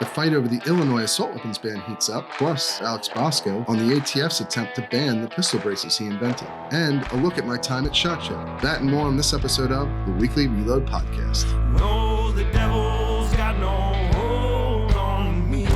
The fight over the Illinois assault weapons ban heats up, plus Alex Bosco on the ATF's attempt to ban the pistol braces he invented, and a look at my time at SHOT Show. That and more on this episode of the Weekly Reload Podcast. No, the devil's got no hold on me.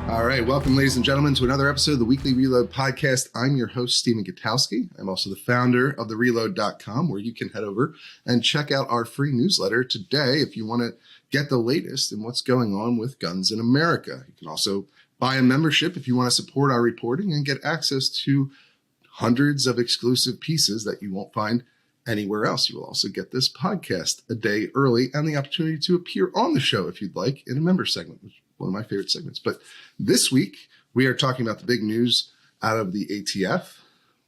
All right, welcome, ladies and gentlemen, to another episode of the Weekly Reload Podcast. I'm your host, Stephen Gutowski. I'm also the founder of thereload.com, where you can head over and check out our free newsletter today if you want to get the latest in what's going on with guns in America. You can also buy a membership if you want to support our reporting and get access to hundreds of exclusive pieces that you won't find anywhere else. You will also get this podcast a day early and the opportunity to appear on the show if you'd like in a member segment, which is one of my favorite segments. But this week, we are talking about the big news out of the ATF,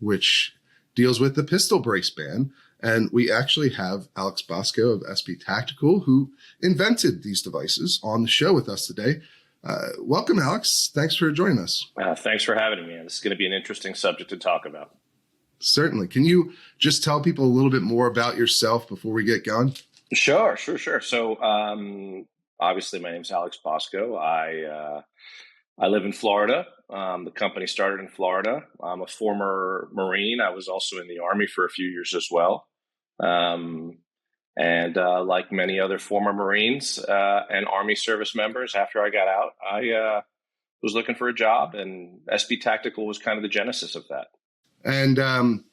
which deals with the pistol brace ban. And we actually have Alex Bosco of SP Tactical, who invented these devices, on the show with us today. Welcome, Alex. Thanks for joining us. Thanks for having me. This is going to be an interesting subject to talk about. Certainly. Can you just tell people a little bit more about yourself before we get going? Sure. So, obviously, my name is Alex Bosco. I live in Florida. The company started in Florida. I'm a former Marine. I was also in the Army for a few years as well. Like many other former Marines and Army service members, after I got out, I was looking for a job, and SP Tactical was kind of the genesis of that. And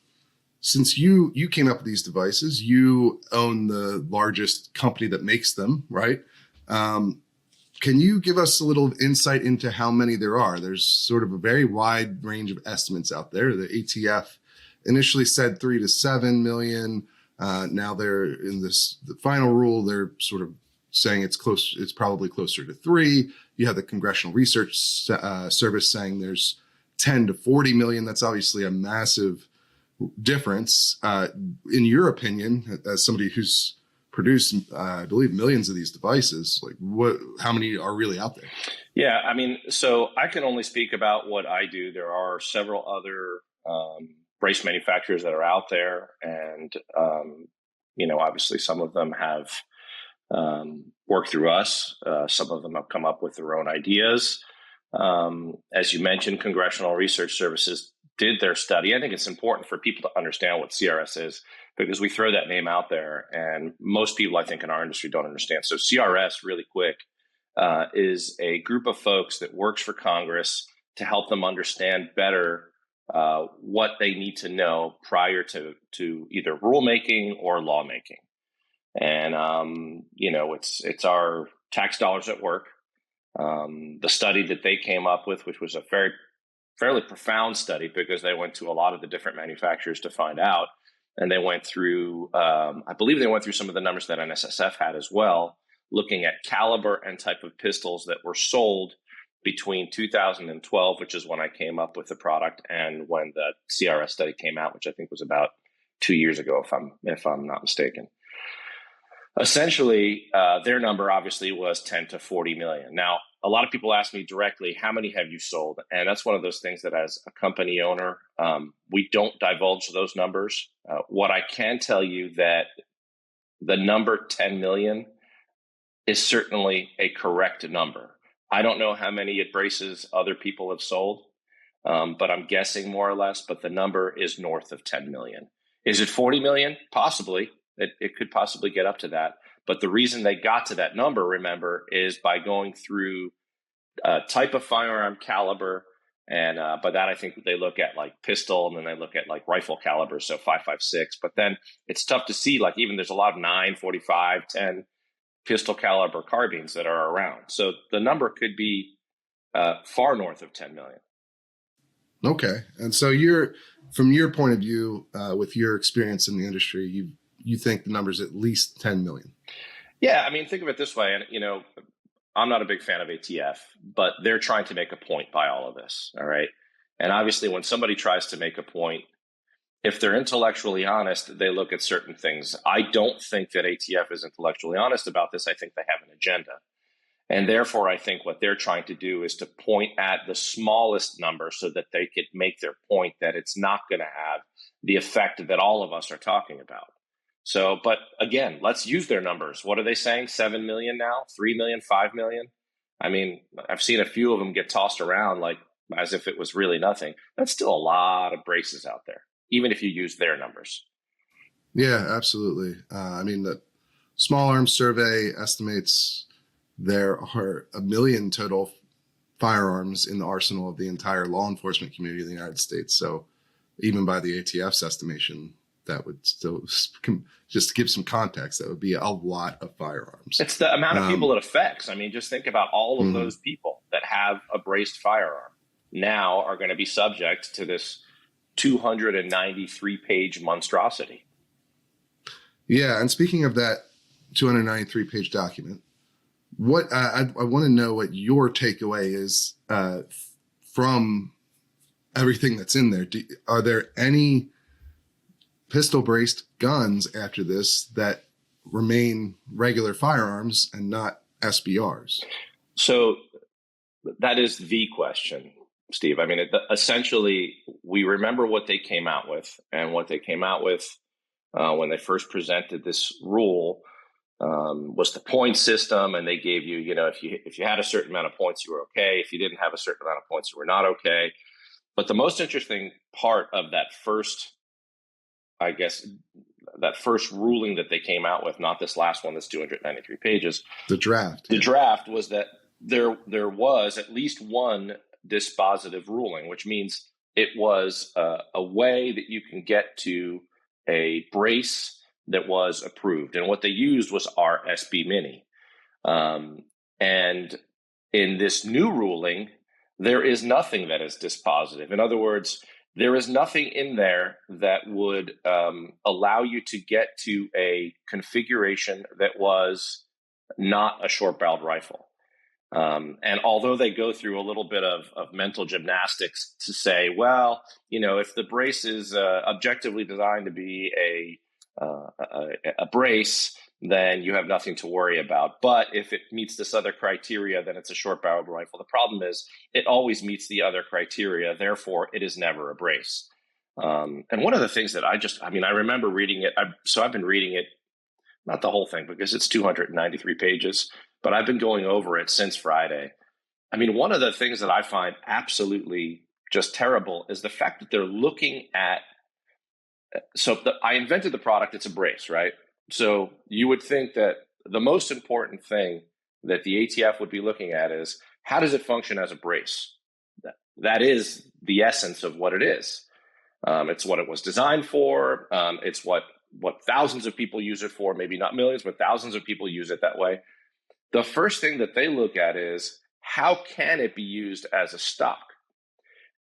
since you came up with these devices, you own the largest company that makes them, right? Can you give us a little insight into how many there are? There's sort of a very wide range of estimates out there. The ATF initially said 3 to 7 million. Now they're in the final rule. They're sort of saying it's probably closer to 3. You have the Congressional Research Service saying there's 10 to 40 million. That's obviously a massive difference. In your opinion, as somebody who's produced, I believe, millions of these devices, how many are really out there? Yeah, so I can only speak about what I do. There are several other brace manufacturers that are out there, and obviously some of them have worked through us. Some of them have come up with their own ideas. As you mentioned, Congressional Research Services did their study. I think it's important for people to understand what CRS is, because we throw that name out there and most people, I think, in our industry don't understand. So CRS, really quick, is a group of folks that works for Congress to help them understand better what they need to know prior to either rulemaking or lawmaking. And, it's our tax dollars at work. The study that they came up with, which was a fairly profound study, because they went to a lot of the different manufacturers to find out. And they went through, I believe they went through some of the numbers that NSSF had as well, looking at caliber and type of pistols that were sold between 2012, which is when I came up with the product, and when the CRS study came out, which I think was about 2 years ago, if I'm not mistaken. Essentially, their number obviously was 10 to 40 million. Now, a lot of people ask me directly, how many have you sold? And that's one of those things that, as a company owner, we don't divulge those numbers. What I can tell you, that the number 10 million is certainly a correct number. I don't know how many braces other people have sold, but I'm guessing more or less, but the number is north of 10 million. Is it 40 million? Possibly. It could possibly get up to that. But the reason they got to that number, remember, is by going through type of firearm, caliber, and by that I think they look at like pistol, and then they look at like rifle caliber, so 5.56. But then it's tough to see, like, even there's a lot of 9, 45, 10 pistol caliber carbines that are around. So the number could be far north of 10 million. Okay. And so from your point of view, with your experience in the industry, you think the number's at least 10 million. Yeah, think of it this way. And, I'm not a big fan of ATF, but they're trying to make a point by all of this. All right. And obviously, when somebody tries to make a point, if they're intellectually honest, they look at certain things. I don't think that ATF is intellectually honest about this. I think they have an agenda. And therefore, I think what they're trying to do is to point at the smallest number so that they could make their point that it's not going to have the effect that all of us are talking about. So, but again, let's use their numbers. What are they saying? 7 million now, 3 million, 5 million. I mean, I've seen a few of them get tossed around like as if it was really nothing. That's still a lot of braces out there, even if you use their numbers. Yeah, absolutely. I mean, the Small Arms Survey estimates there are 1 million total firearms in the arsenal of the entire law enforcement community of the United States. So even by the ATF's estimation, that would still, just to give some context, that would be a lot of firearms. It's the amount of people it affects. I mean, just think about all of those people that have a braced firearm now are going to be subject to this 293-page monstrosity. Yeah, and speaking of that 293-page document, what I want to know what your takeaway is from everything that's in there. Are there any pistol braced guns after this that remain regular firearms and not SBRs? So that is the question, Steve. I mean, essentially, we remember what they came out with, and what they came out with when they first presented this rule was the point system, and they gave you, if you had a certain amount of points, you were okay. If you didn't have a certain amount of points, you were not okay. But the most interesting part of that first, that first ruling that they came out with, not this last one that's 293 pages, the draft. The draft was that there was at least one dispositive ruling, which means it was a way that you can get to a brace that was approved. And what they used was our SB Mini. And in this new ruling, there is nothing that is dispositive. In other words, there is nothing in there that would allow you to get to a configuration that was not a short-barreled rifle. And although they go through a little bit of mental gymnastics to say, well, if the brace is objectively designed to be a brace, then you have nothing to worry about. But if it meets this other criteria, then it's a short-barreled rifle. The problem is it always meets the other criteria. Therefore, it is never a brace. And one of the things that I remember reading it. I've been reading it, not the whole thing because it's 293 pages, but I've been going over it since Friday. I mean, one of the things that I find absolutely just terrible is the fact that they're looking at, I invented the product, it's a brace, right? So you would think that the most important thing that the ATF would be looking at is, how does it function as a brace? That is the essence of what it is. It's what it was designed for. It's what thousands of people use it for, maybe not millions, but thousands of people use it that way. The first thing that they look at is, how can it be used as a stock?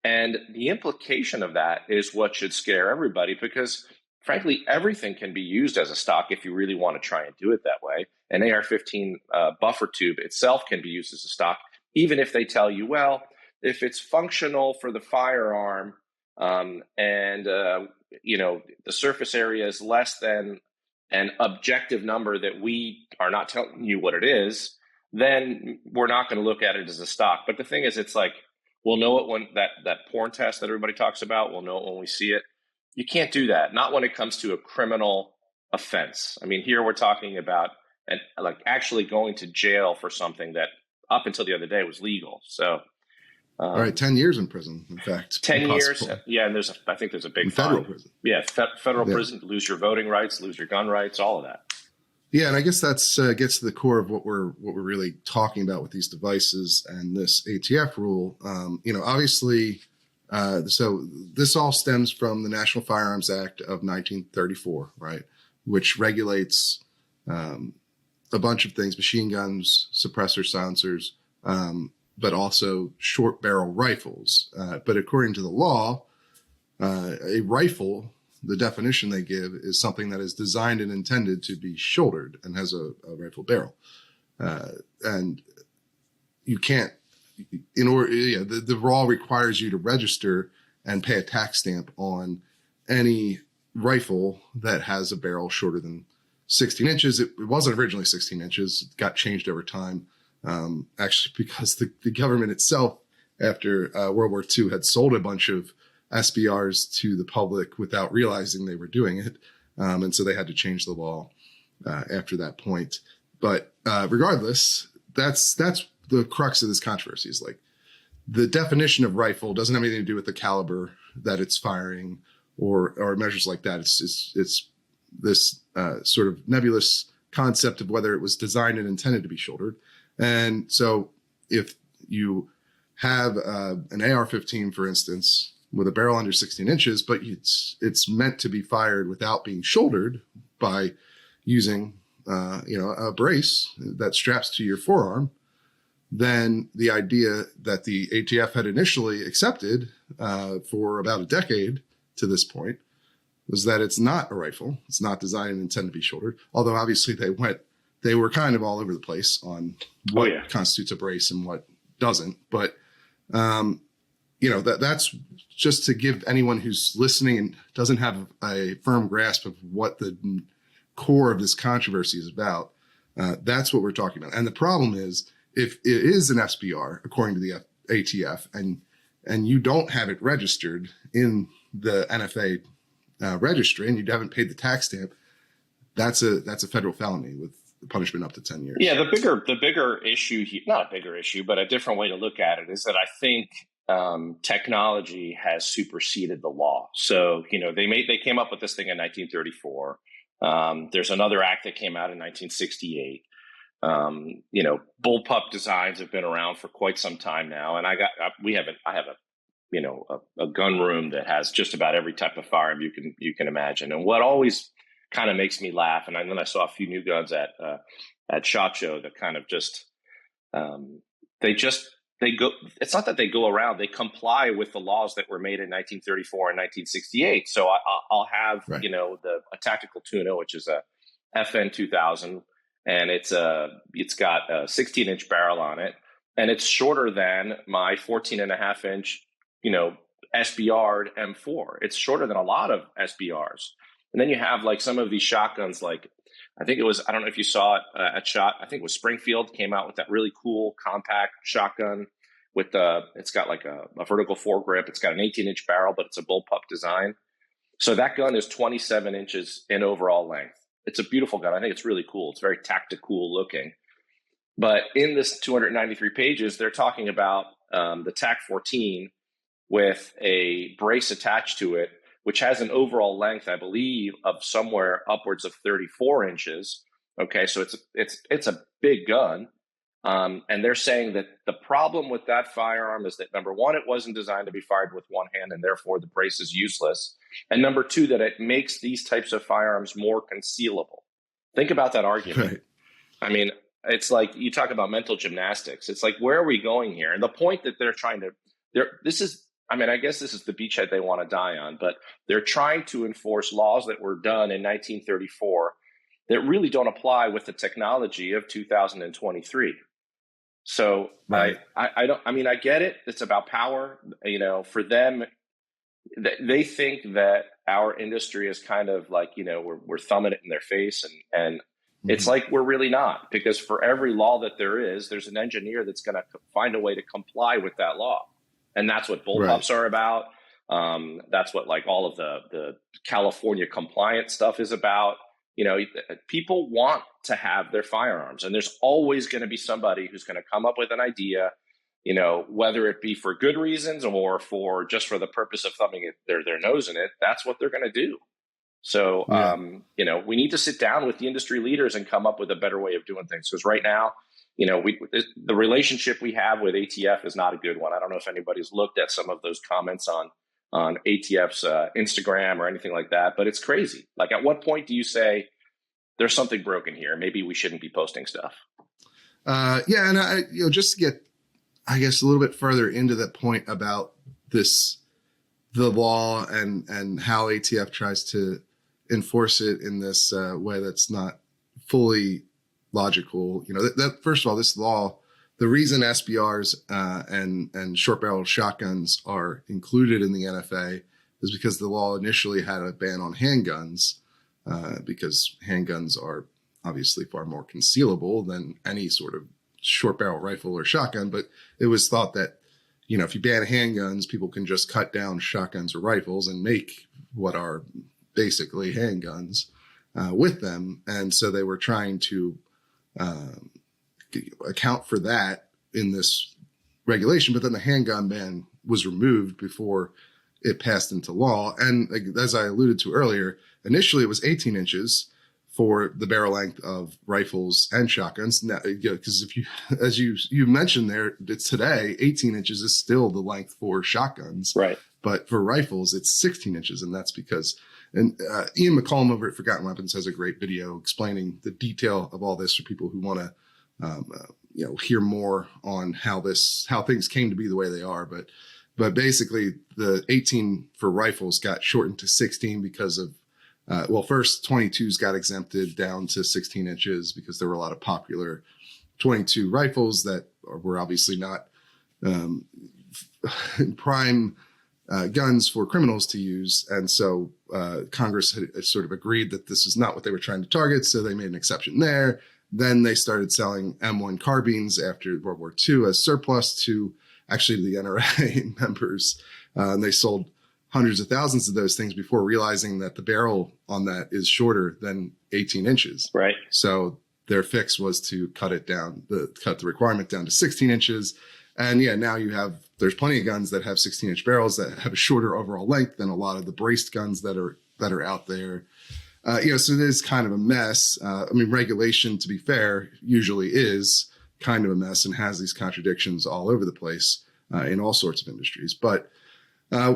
And the implication of that is what should scare everybody, because frankly, everything can be used as a stock if you really want to try and do it that way. An AR-15 buffer tube itself can be used as a stock, even if they tell you, well, if it's functional for the firearm and the surface area is less than an objective number that we are not telling you what it is, then we're not going to look at it as a stock. But the thing is, it's like, we'll know it when that porn test that everybody talks about, we'll know it when we see it. You can't do that. Not when it comes to a criminal offense. I mean, here we're talking about actually going to jail for something that up until the other day was legal. So, all right, 10 years in prison, in fact. 10 years. Yeah. And I think there's a big federal fine. prison. Yeah. Federal prison, lose your voting rights, lose your gun rights, all of that. Yeah. And I guess that's gets to the core of what we're really talking about with these devices and this ATF rule. Obviously, so this all stems from the National Firearms Act of 1934, right? Which regulates a bunch of things: machine guns, suppressor silencers, but also short barrel rifles. But according to the law, a rifle, the definition they give, is something that is designed and intended to be shouldered and has a rifle barrel. And you can't, the law requires you to register and pay a tax stamp on any rifle that has a barrel shorter than 16 inches. It wasn't originally 16 inches. It got changed over time, actually, because the government itself, after World War II, had sold a bunch of SBRs to the public without realizing they were doing it. And so they had to change the law after that point. But regardless, that's the crux of this controversy is like the definition of rifle doesn't have anything to do with the caliber that it's firing or measures like that. It's this sort of nebulous concept of whether it was designed and intended to be shouldered. And so if you have an AR-15, for instance, with a barrel under 16 inches, but it's meant to be fired without being shouldered by using a brace that straps to your forearm, then the idea that the ATF had initially accepted for about a decade to this point was that it's not a rifle. It's not designed and intended to be shouldered. Although obviously they were kind of all over the place on what constitutes a brace and what doesn't. But that's just to give anyone who's listening and doesn't have a firm grasp of what the core of this controversy is about. That's what we're talking about. And the problem is, if it is an SBR, according to the ATF, and you don't have it registered in the NFA registry and you haven't paid the tax stamp, that's a federal felony with punishment up to 10 years. Yeah, the bigger issue, not a bigger issue, but a different way to look at it is that I think technology has superseded the law. So, they came up with this thing in 1934. There's another act that came out in 1968. Bullpup designs have been around for quite some time now, and I have a gun room that has just about every type of firearm you can imagine. And what always kind of makes me laugh, and then I saw a few new guns at SHOT Show that kind of just they go. It's not that they go around; they comply with the laws that were made in 1934 and 1968. So I'll have right. A tactical tuna, which is a FN 2000. And it's got a 16-inch barrel on it, and it's shorter than my 14.5-inch, SBR M4. It's shorter than a lot of SBRs. And then you have like some of these shotguns, like I don't know if you saw it at SHOT. I think it was Springfield came out with that really cool compact shotgun with it's got like a vertical foregrip. It's got an 18-inch barrel, but it's a bullpup design. So that gun is 27 inches in overall length. It's a beautiful gun. I think it's really cool. It's very tactical looking. But in this 293 pages, they're talking about the TAC 14 with a brace attached to it, which has an overall length, I believe, of somewhere upwards of 34 inches. Okay, so it's a big gun. And they're saying that the problem with that firearm is that, number one, it wasn't designed to be fired with one hand, and therefore the brace is useless. And number two, that it makes these types of firearms more concealable. Think about that argument. Right. I mean, it's like you talk about mental gymnastics. It's like, where are we going here? And the point that they're trying to, I guess this is the beachhead they want to die on, but they're trying to enforce laws that were done in 1934 that really don't apply with the technology of 2023. So right. I get it. It's about power. For them, they think that our industry is kind of like, we're thumbing it in their face, and it's like we're really not, because for every law that there's an engineer that's going to find a way to comply with that law. And that's what bullpups are about. That's what like all of the California compliance stuff is about. People want to have their firearms, and there's always going to be somebody who's going to come up with an idea, whether it be for good reasons or for the purpose of thumbing their nose in it. That's what they're going to do. So, we need to sit down with the industry leaders and come up with a better way of doing things. Because right now, the relationship we have with ATF is not a good one. I don't know if anybody's looked at some of those comments on ATF's Instagram or anything like that, but it's crazy. Like, at what point do you say there's something broken here? Maybe we shouldn't be posting stuff. And just to get, I guess, a little bit further into that point about the law and how ATF tries to enforce it in this way that's not fully logical. That first of all, this law, the reason SBRs and short barrel shotguns are included in the NFA is because the law initially had a ban on handguns, because handguns are obviously far more concealable than any sort of short barrel rifle or shotgun. But it was thought that, if you ban handguns, people can just cut down shotguns or rifles and make what are basically handguns with them. And so they were trying to account for that in this regulation. But then the handgun ban was removed before it passed into law. And as I alluded to earlier, initially it was 18 inches for the barrel length of rifles and shotguns. Now, because if you, as you mentioned there, it's today 18 inches is still the length for shotguns, Right. But for rifles, it's 16 inches, and that's because. And Ian McCollum over at Forgotten Weapons has a great video explaining the detail of all this for people who want to, hear more on how things came to be the way they are. But basically, the 18 for rifles got shortened to 16 because of, first 22s got exempted down to 16 inches because there were a lot of popular 22 rifles that were obviously not prime guns for criminals to use. And so Congress had sort of agreed that this is not what they were trying to target. So they made an exception there. Then they started selling M1 carbines after World War II as surplus to actually the NRA members. And they sold hundreds of thousands of those things before realizing that the barrel on that is shorter than 18 inches. Right. So their fix was to cut the requirement down to 16 inches. And now there's plenty of guns that have 16-inch barrels that have a shorter overall length than a lot of the braced guns that are out there. So it is kind of a mess. Regulation, to be fair, usually is kind of a mess and has these contradictions all over the place in all sorts of industries. But I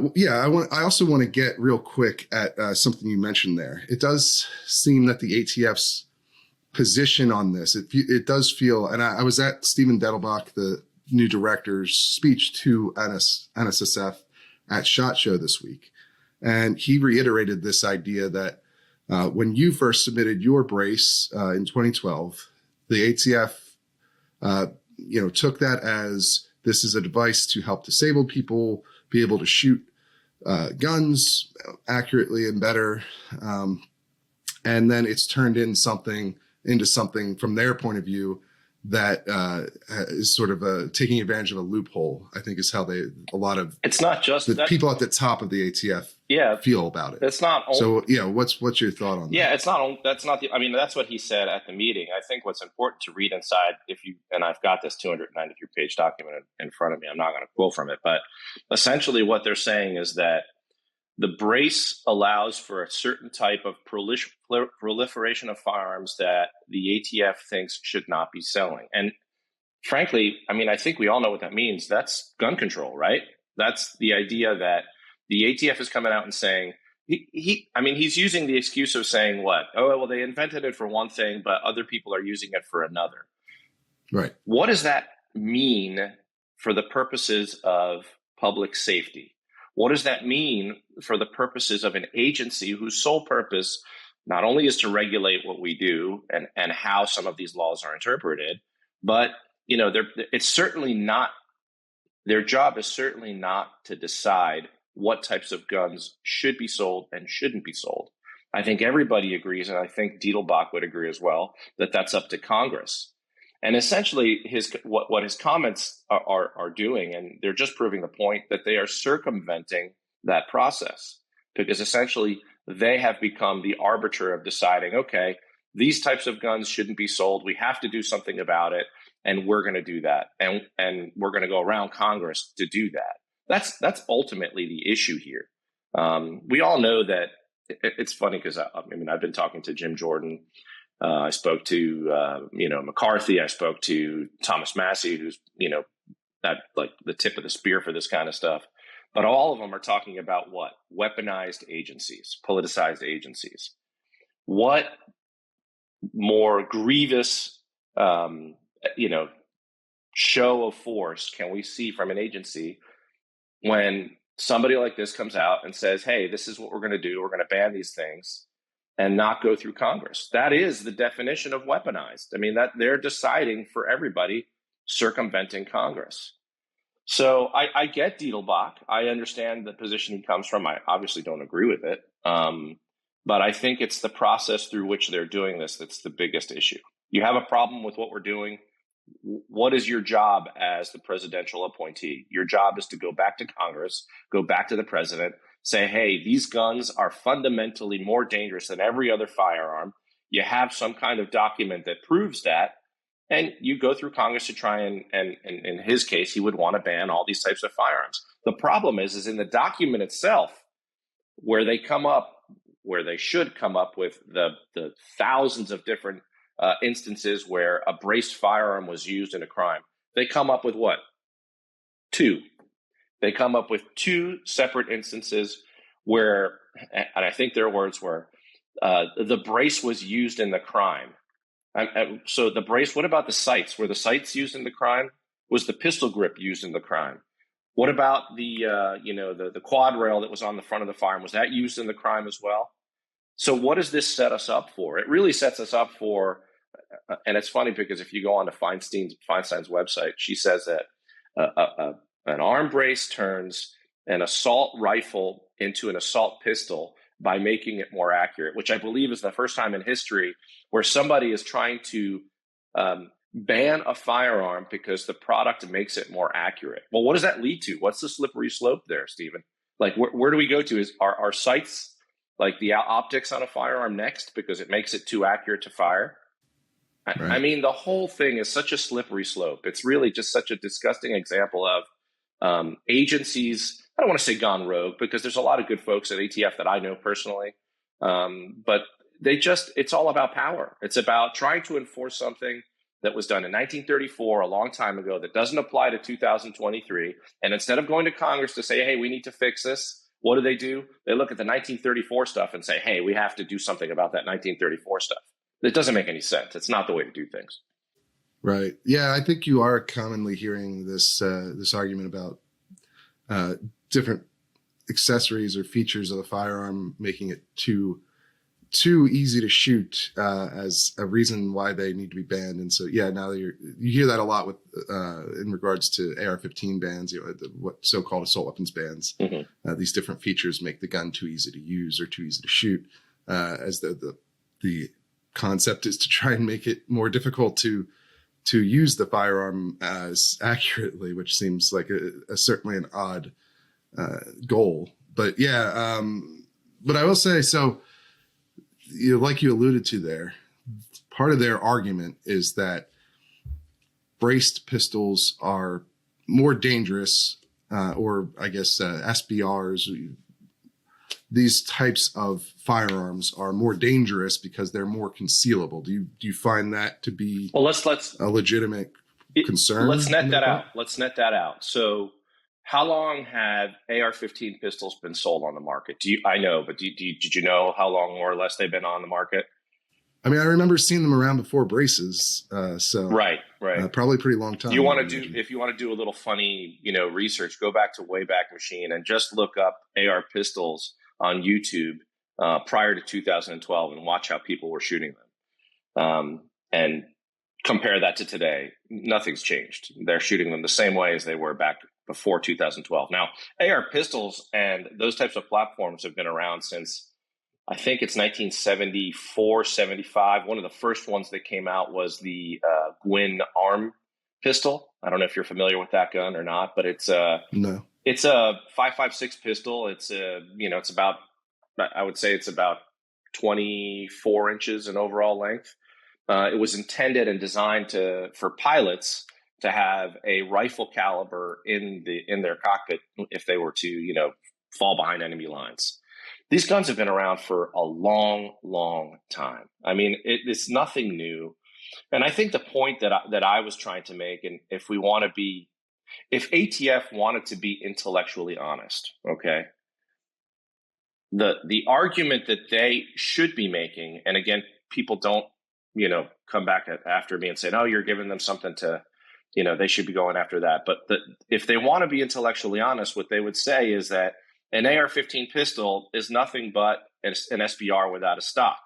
also want to get real quick at something you mentioned there. It does seem that the ATF's position on this, it does feel, and I was at Stephen Dettelbach, the new director's speech to NSSF at SHOT Show this week. And he reiterated this idea that when you first submitted your brace in 2012, the ATF, took that as this is a device to help disabled people be able to shoot guns accurately and better. And then it's turned into something from their point of view that is sort of taking advantage of a loophole, I think is how it's not just the people at the top of the ATF feel about it. It's not. So what's your thought on that? Yeah, it's not. That's not the. I mean, that's what he said at the meeting. I think what's important to read inside, and I've got this 293-page document in front of me. I'm not going to quote from it, but essentially what they're saying is that the brace allows for a certain type of proliferation of firearms that the ATF thinks should not be selling. And frankly, I think we all know what that means. That's gun control, right? That's the idea that the ATF is coming out and saying, he's using the excuse of saying what? Oh, well, they invented it for one thing, but other people are using it for another. Right. What does that mean for the purposes of public safety? What does that mean for the purposes of an agency whose sole purpose not only is to regulate what we do and how some of these laws are interpreted, but it's certainly not, their job is certainly not to decide what types of guns should be sold and shouldn't be sold. I think everybody agrees, and I think Dettelbach would agree as well, that that's up to Congress. And essentially, what his comments are doing, and they're just proving the point that they are circumventing that process, because essentially they have become the arbiter of deciding, okay, these types of guns shouldn't be sold. We have to do something about it, and we're going to do that, and we're going to go around Congress to do that. That's ultimately the issue here. We all know that it's funny because I've been talking to Jim Jordan. I spoke to, McCarthy. I spoke to Thomas Massey, who's, at like the tip of the spear for this kind of stuff. But all of them are talking about what? Weaponized agencies, politicized agencies. What more grievous, show of force can we see from an agency when somebody like this comes out and says, hey, this is what we're going to do. We're going to ban these things and not go through Congress. That is the definition of weaponized. That they're deciding for everybody, circumventing Congress. So I get Dettelbach. I understand the position he comes from. I obviously don't agree with it. But I think it's the process through which they're doing this that's the biggest issue. You have a problem with what we're doing. What is your job as the presidential appointee? Your job is to go back to Congress, go back to the president, say, hey, these guns are fundamentally more dangerous than every other firearm. You have some kind of document that proves that, and you go through Congress to try and in his case, he would want to ban all these types of firearms. The problem is in the document itself, where they should come up with the thousands of different instances where a braced firearm was used in a crime. They come up with what? 2. They come up with 2 separate instances where, and I think their words were, the brace was used in the crime. So the brace, what about the sights? Were the sights used in the crime? Was the pistol grip used in the crime? What about the quad rail that was on the front of the firearm? Was that used in the crime as well? So what does this set us up for? It really sets us up for, and it's funny because if you go on to Feinstein's website, she says that an arm brace turns an assault rifle into an assault pistol by making it more accurate, which I believe is the first time in history where somebody is trying to ban a firearm because the product makes it more accurate. Well, what does that lead to? What's the slippery slope there, Stephen? Like, where do we go to? Are sights, like the optics on a firearm, next because it makes it too accurate to fire? Right. I mean, the whole thing is such a slippery slope. It's really just such a disgusting example of agencies. I don't want to say gone rogue because there's a lot of good folks at ATF that I know personally, but it's all about power. It's about trying to enforce something that was done in 1934, a long time ago, that doesn't apply to 2023. And instead of going to Congress to say, hey, we need to fix this, what do? They look at the 1934 stuff and say, hey, we have to do something about that 1934 stuff. It doesn't make any sense. It's not the way to do things. Right. Yeah, I think you are commonly hearing this argument about different accessories or features of a firearm making it too easy to shoot as a reason why they need to be banned. And so, yeah, now you hear that a lot with in regards to AR-15 bans, what so-called assault weapons bans. Mm-hmm. These different features make the gun too easy to use or too easy to shoot, as the concept is to try and make it more difficult to use the firearm as accurately, which seems like certainly an odd goal. But yeah, but I will say, so like you alluded to there, part of their argument is that braced pistols are more dangerous, or I guess SBRs. These types of firearms are more dangerous because they're more concealable. Do you find that to be let's a legitimate concern? Let's net that out. So, how long have AR-15 pistols been sold on the market? I know, but did you know how long more or less they've been on the market? I mean, I remember seeing them around before braces. So right, probably a pretty long time. If you want to do a little funny, research, go back to Wayback Machine and just look up AR pistols on YouTube prior to 2012 and watch how people were shooting them, and compare that to today. Nothing's changed. They're shooting them the same way as they were back before 2012. Now, AR pistols and those types of platforms have been around since, I think it's 1974, 75. One of the first ones that came out was the Gwin arm pistol. I don't know if you're familiar with that gun or not, but it's no. It's a 5.56 pistol. It's it's about, I would say it's about 24 inches in overall length. It was intended and designed for pilots to have a rifle caliber in their cockpit if they were to, fall behind enemy lines. These guns have been around for a long, long time. I mean, it's nothing new. And I think the point that I was trying to make, and if ATF wanted to be intellectually honest, okay, the argument that they should be making, and again, people don't, come back after me and say, no, you're giving them something to, they should be going after that. But if they want to be intellectually honest, what they would say is that an AR-15 pistol is nothing but an SBR without a stock.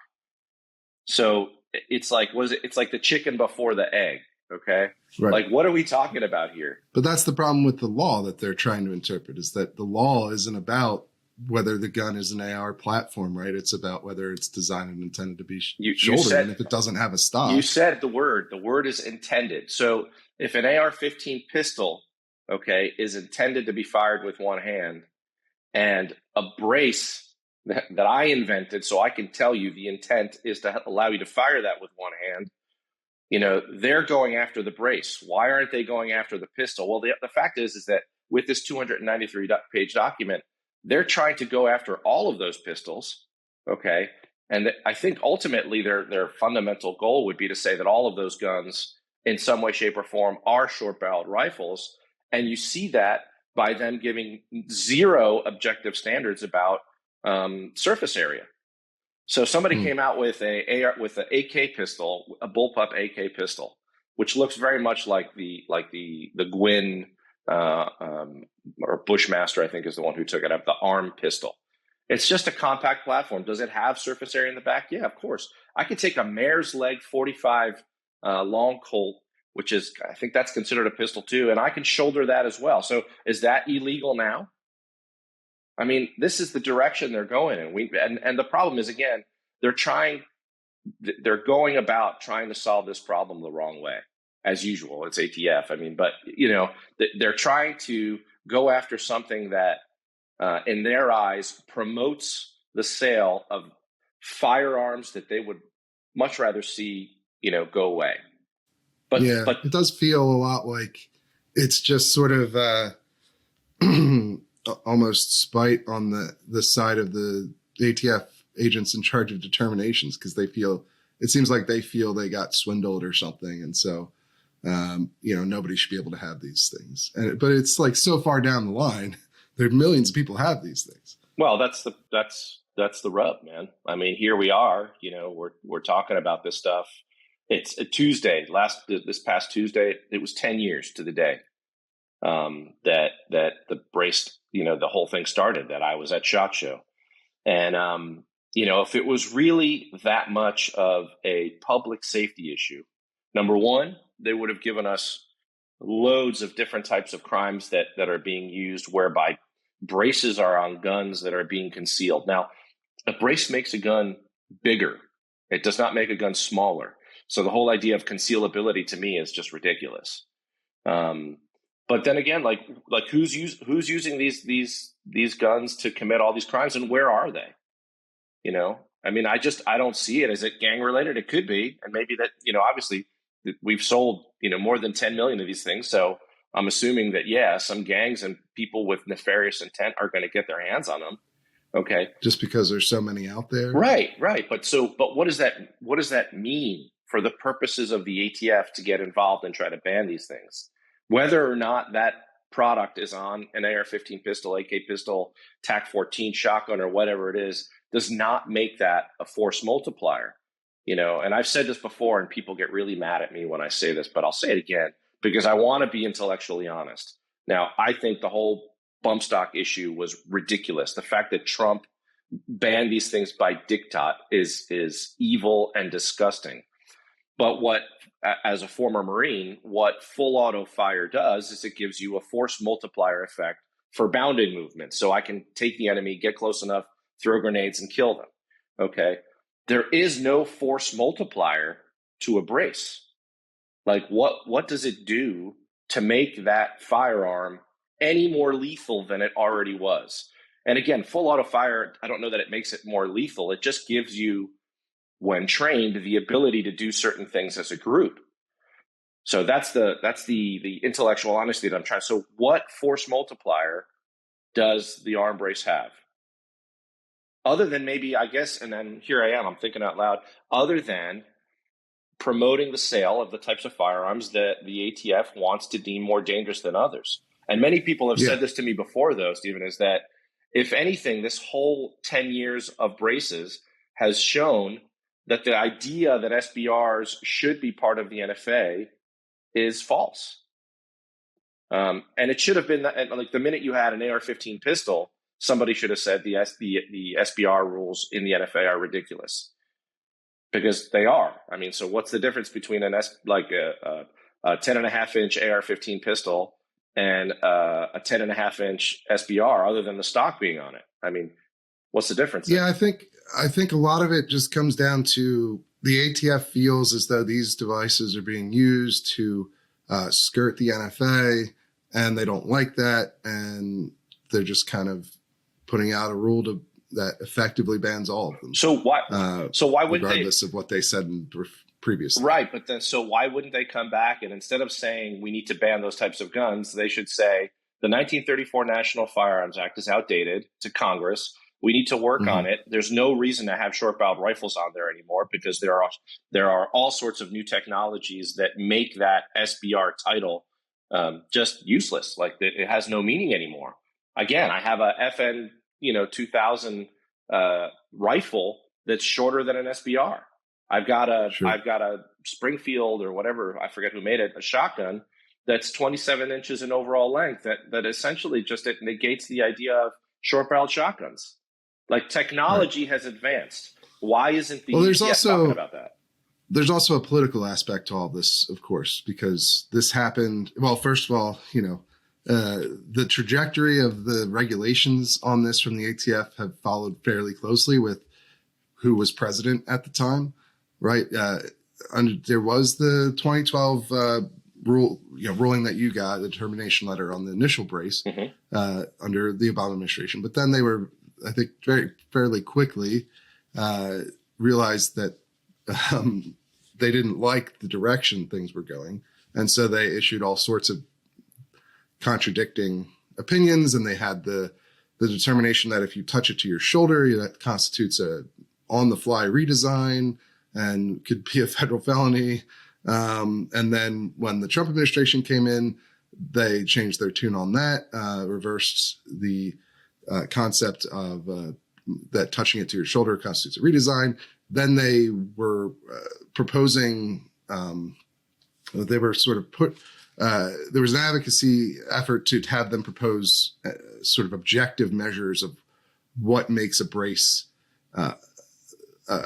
So it's like, it's like the chicken before the egg. Okay. Right. Like, what are we talking about here? But that's the problem with the law that they're trying to interpret, is that the law isn't about whether the gun is an AR platform, right? It's about whether it's designed and intended to be shouldered, and if it doesn't have a stock. You said the word is intended. So if an AR-15 pistol, okay, is intended to be fired with one hand, And a brace that I invented, so I can tell you the intent is to allow you to fire that with one hand. They're going after the brace. Why aren't they going after the pistol? Well, the fact is that with this 293-page document, they're trying to go after all of those pistols, okay? And I think ultimately their fundamental goal would be to say that all of those guns in some way, shape, or form are short-barreled rifles. And you see that by them giving zero objective standards about surface area. So somebody came out with an AK pistol, a bullpup AK pistol, which looks very much like the Gwin or Bushmaster, I think is the one who took it up, the ARM pistol. It's just a compact platform. Does it have surface area in the back? Yeah, of course. I could take a mare's leg 45 long Colt, which is, I think that's considered a pistol too, and I can shoulder that as well. So is that illegal now? I mean, this is the direction they're going in. And the problem is, again, they're going about trying to solve this problem the wrong way, as usual. It's ATF. I mean, but they're trying to go after something that, in their eyes, promotes the sale of firearms that they would much rather see, go away. But it does feel a lot like it's just sort of almost spite on the side of the ATF agents in charge of determinations, because it seems like they feel they got swindled or something, and so nobody should be able to have these things. But it's like so far down the line, there are millions of people have these things. Well, that's the rub, man. I mean, here we are. We're talking about this stuff. It's a Tuesday. This past Tuesday, it was 10 years to the day that the brace, the whole thing started. That I was at SHOT Show, and if it was really that much of a public safety issue, number one, they would have given us loads of different types of crimes that are being used, whereby braces are on guns that are being concealed. Now, a brace makes a gun bigger. It does not make a gun smaller. So the whole idea of concealability to me is just ridiculous. But then again, like who's using these guns to commit all these crimes, and where are they? I mean, I don't see it. Is it gang related? It could be, and maybe that obviously we've sold more than 10 million of these things. So I'm assuming that some gangs and people with nefarious intent are going to get their hands on them. Okay, just because there's so many out there, right? But what does that mean for the purposes of the ATF to get involved and try to ban these things? Whether or not that product is on an AR-15 pistol, AK pistol, TAC-14 shotgun, or whatever it is, does not make that a force multiplier. And I've said this before, and people get really mad at me when I say this, but I'll say it again because I want to be intellectually honest. Now, I think the whole bump stock issue was ridiculous. The fact that Trump banned these things by diktat is evil and disgusting. But as a former Marine, what full auto fire does is it gives you a force multiplier effect for bounding movement. So I can take the enemy, get close enough, throw grenades, and kill them. Okay. There is no force multiplier to a brace. Like what does it do to make that firearm any more lethal than it already was? And again, full auto fire, I don't know that it makes it more lethal. It just gives you, when trained, the ability to do certain things as a group. So that's the intellectual honesty that I'm trying. So what force multiplier does the arm brace have? Other than maybe, I guess, and then here I am, I'm thinking out loud, other than promoting the sale of the types of firearms that the ATF wants to deem more dangerous than others. And many people have said this to me before, though, Stephen, is that if anything, this whole 10 years of braces has shown that the idea that SBRs should be part of the NFA is false. And it should have been that, like the minute you had an AR-15 pistol, somebody should have said the SBR rules in the NFA are ridiculous, because they are. I mean, so what's the difference between a 10.5-inch AR-15 pistol and a 10.5-inch SBR, other than the stock being on it? I mean, what's the difference? Yeah, I think a lot of it just comes down to the ATF feels as though these devices are being used to skirt the NFA, and they don't like that, and they're just kind of putting out a rule that effectively bans all of them. So why? So why wouldn't regardless of what they said previously? Right, but then so why wouldn't they come back and instead of saying we need to ban those types of guns, they should say the 1934 National Firearms Act is outdated to Congress. We need to work on it. There's no reason to have short-barreled rifles on there anymore because there are all sorts of new technologies that make that SBR title just useless. Like it has no meaning anymore. Again, I have a FN 2000 rifle that's shorter than an SBR. I've got a Springfield or whatever, I forget who made it, a shotgun that's 27 inches in overall length that essentially just it negates the idea of short-barreled shotguns. Like technology has advanced. Why isn't the ATF talking about that? There's also a political aspect to all this, of course, because this happened. Well, first of all, the trajectory of the regulations on this from the ATF have followed fairly closely with who was president at the time, right? There was the 2012 ruling that you got, the termination letter on the initial brace under the Obama administration. But then they were, I think, fairly quickly realized that they didn't like the direction things were going. And so they issued all sorts of contradicting opinions. And they had the determination that if you touch it to your shoulder, that constitutes a on-the-fly redesign and could be a federal felony. And then when the Trump administration came in, they changed their tune on that, reversed the concept of that touching it to your shoulder constitutes a redesign. Then they were proposing, they were sort of there was an advocacy effort to have them propose sort of objective measures of what makes a brace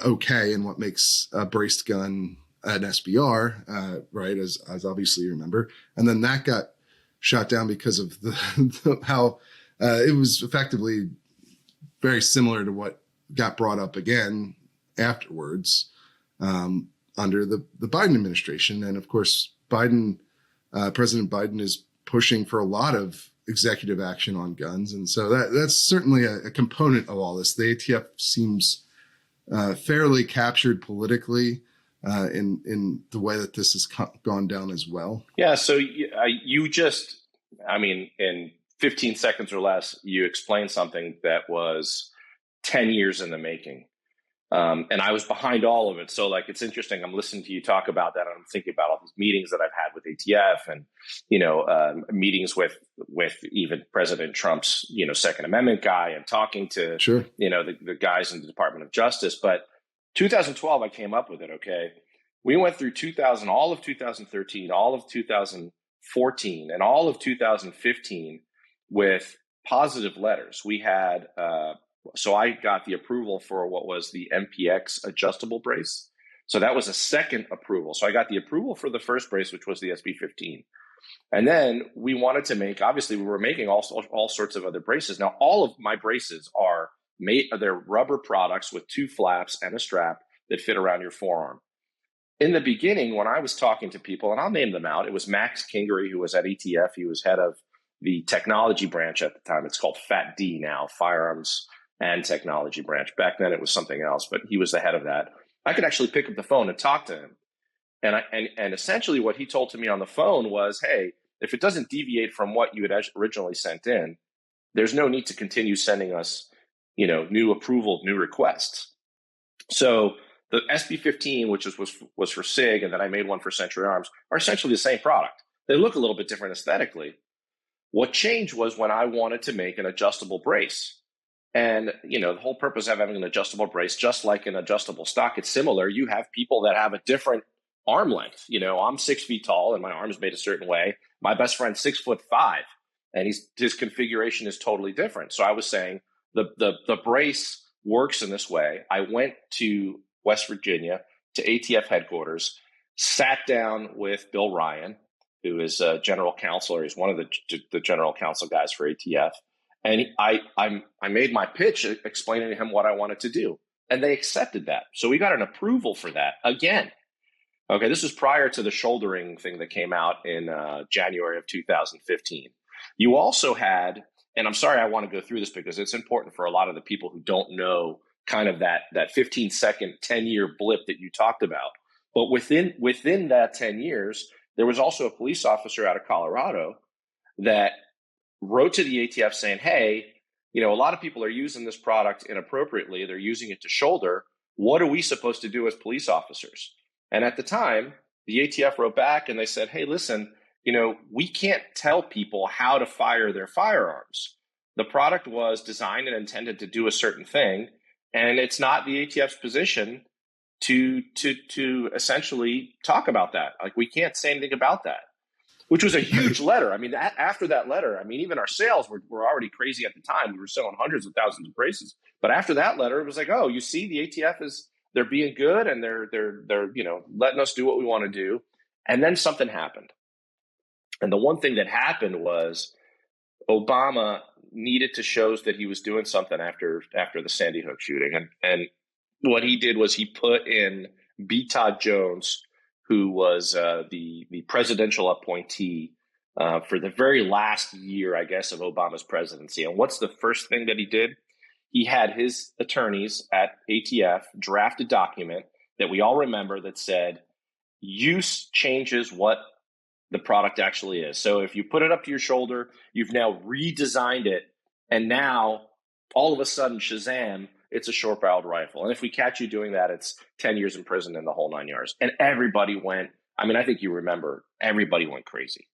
okay and what makes a braced gun an SBR, right, as obviously you remember. And then that got shot down because of how it was effectively very similar to what got brought up again afterwards under the Biden administration. And of course, President Biden is pushing for a lot of executive action on guns. And so that's certainly a component of all this. The ATF seems fairly captured politically in the way that this has gone down as well. Yeah. So in 15 seconds or less, you explained something that was 10 years in the making. And I was behind all of it. So it's interesting. I'm listening to you talk about that. And I'm thinking about all these meetings that I've had with ATF and, meetings with even President Trump's, Second Amendment guy and talking to, the guys in the Department of Justice. But 2012, I came up with it. Okay. We went through all of 2013, all of 2014 and all of 2015 with positive letters. We had, so I got the approval for what was the MPX adjustable brace. So that was a second approval. So I got the approval for the first brace, which was the SB15. And then we wanted to obviously we were making all sorts of other braces. Now, all of my braces they're rubber products with two flaps and a strap that fit around your forearm. In the beginning, when I was talking to people, and I'll name them out, it was Max Kingery, who was at ATF. He was head of the technology branch at the time. It's called FATD now, Firearms and Technology Branch. Back then it was something else, but he was the head of that. I could actually pick up the phone and talk to him. And essentially what he told to me on the phone was, hey, if it doesn't deviate from what you had originally sent in, there's no need to continue sending us, new approval, new requests. So the SB15, which was for SIG, and then I made one for Century Arms, are essentially the same product. They look a little bit different aesthetically. What changed was when I wanted to make an adjustable brace. And, the whole purpose of having an adjustable brace, just like an adjustable stock, it's similar. You have people that have a different arm length. I'm 6 feet tall and my arm is made a certain way. My best friend's 6'5", and his configuration is totally different. So I was saying the brace works in this way. I went to West Virginia to ATF headquarters, sat down with Bill Ryan, who is a general counsel, or he's one of the general counsel guys for ATF. And I made my pitch explaining to him what I wanted to do. And they accepted that. So we got an approval for that again. Okay, this was prior to the shouldering thing that came out in January of 2015. You also had and I'm sorry I want to go through this because it's important for a lot of the people who don't know kind of that 15-second, 10-year blip that you talked about. But within that 10 years, there was also a police officer out of Colorado that wrote to the ATF saying, hey, a lot of people are using this product inappropriately. They're using it to shoulder. What are we supposed to do as police officers? And at the time, the ATF wrote back and they said, hey, listen, we can't tell people how to fire their firearms. The product was designed and intended to do a certain thing, and it's not the ATF's position to essentially talk about that. Like, we can't say anything about that, which was a huge letter. I mean, after that letter, even our sales were already crazy at the time. We were selling hundreds of thousands of braces. But after that letter, it was like, oh, you see, the ATF they're being good and they're letting us do what we want to do. And then something happened. And the one thing that happened was Obama needed to show that he was doing something after the Sandy Hook shooting. And what he did was he put in B. Todd Jones, who was the presidential appointee for the very last year, I guess, of Obama's presidency. And what's the first thing that he did? He had his attorneys at ATF draft a document that we all remember that said, use changes what the product actually is. So if you put it up to your shoulder, you've now redesigned it. And now all of a sudden, Shazam, it's a short-barreled rifle. And if we catch you doing that, it's 10 years in prison and the whole 9 yards. And everybody went, I think you remember, everybody went crazy.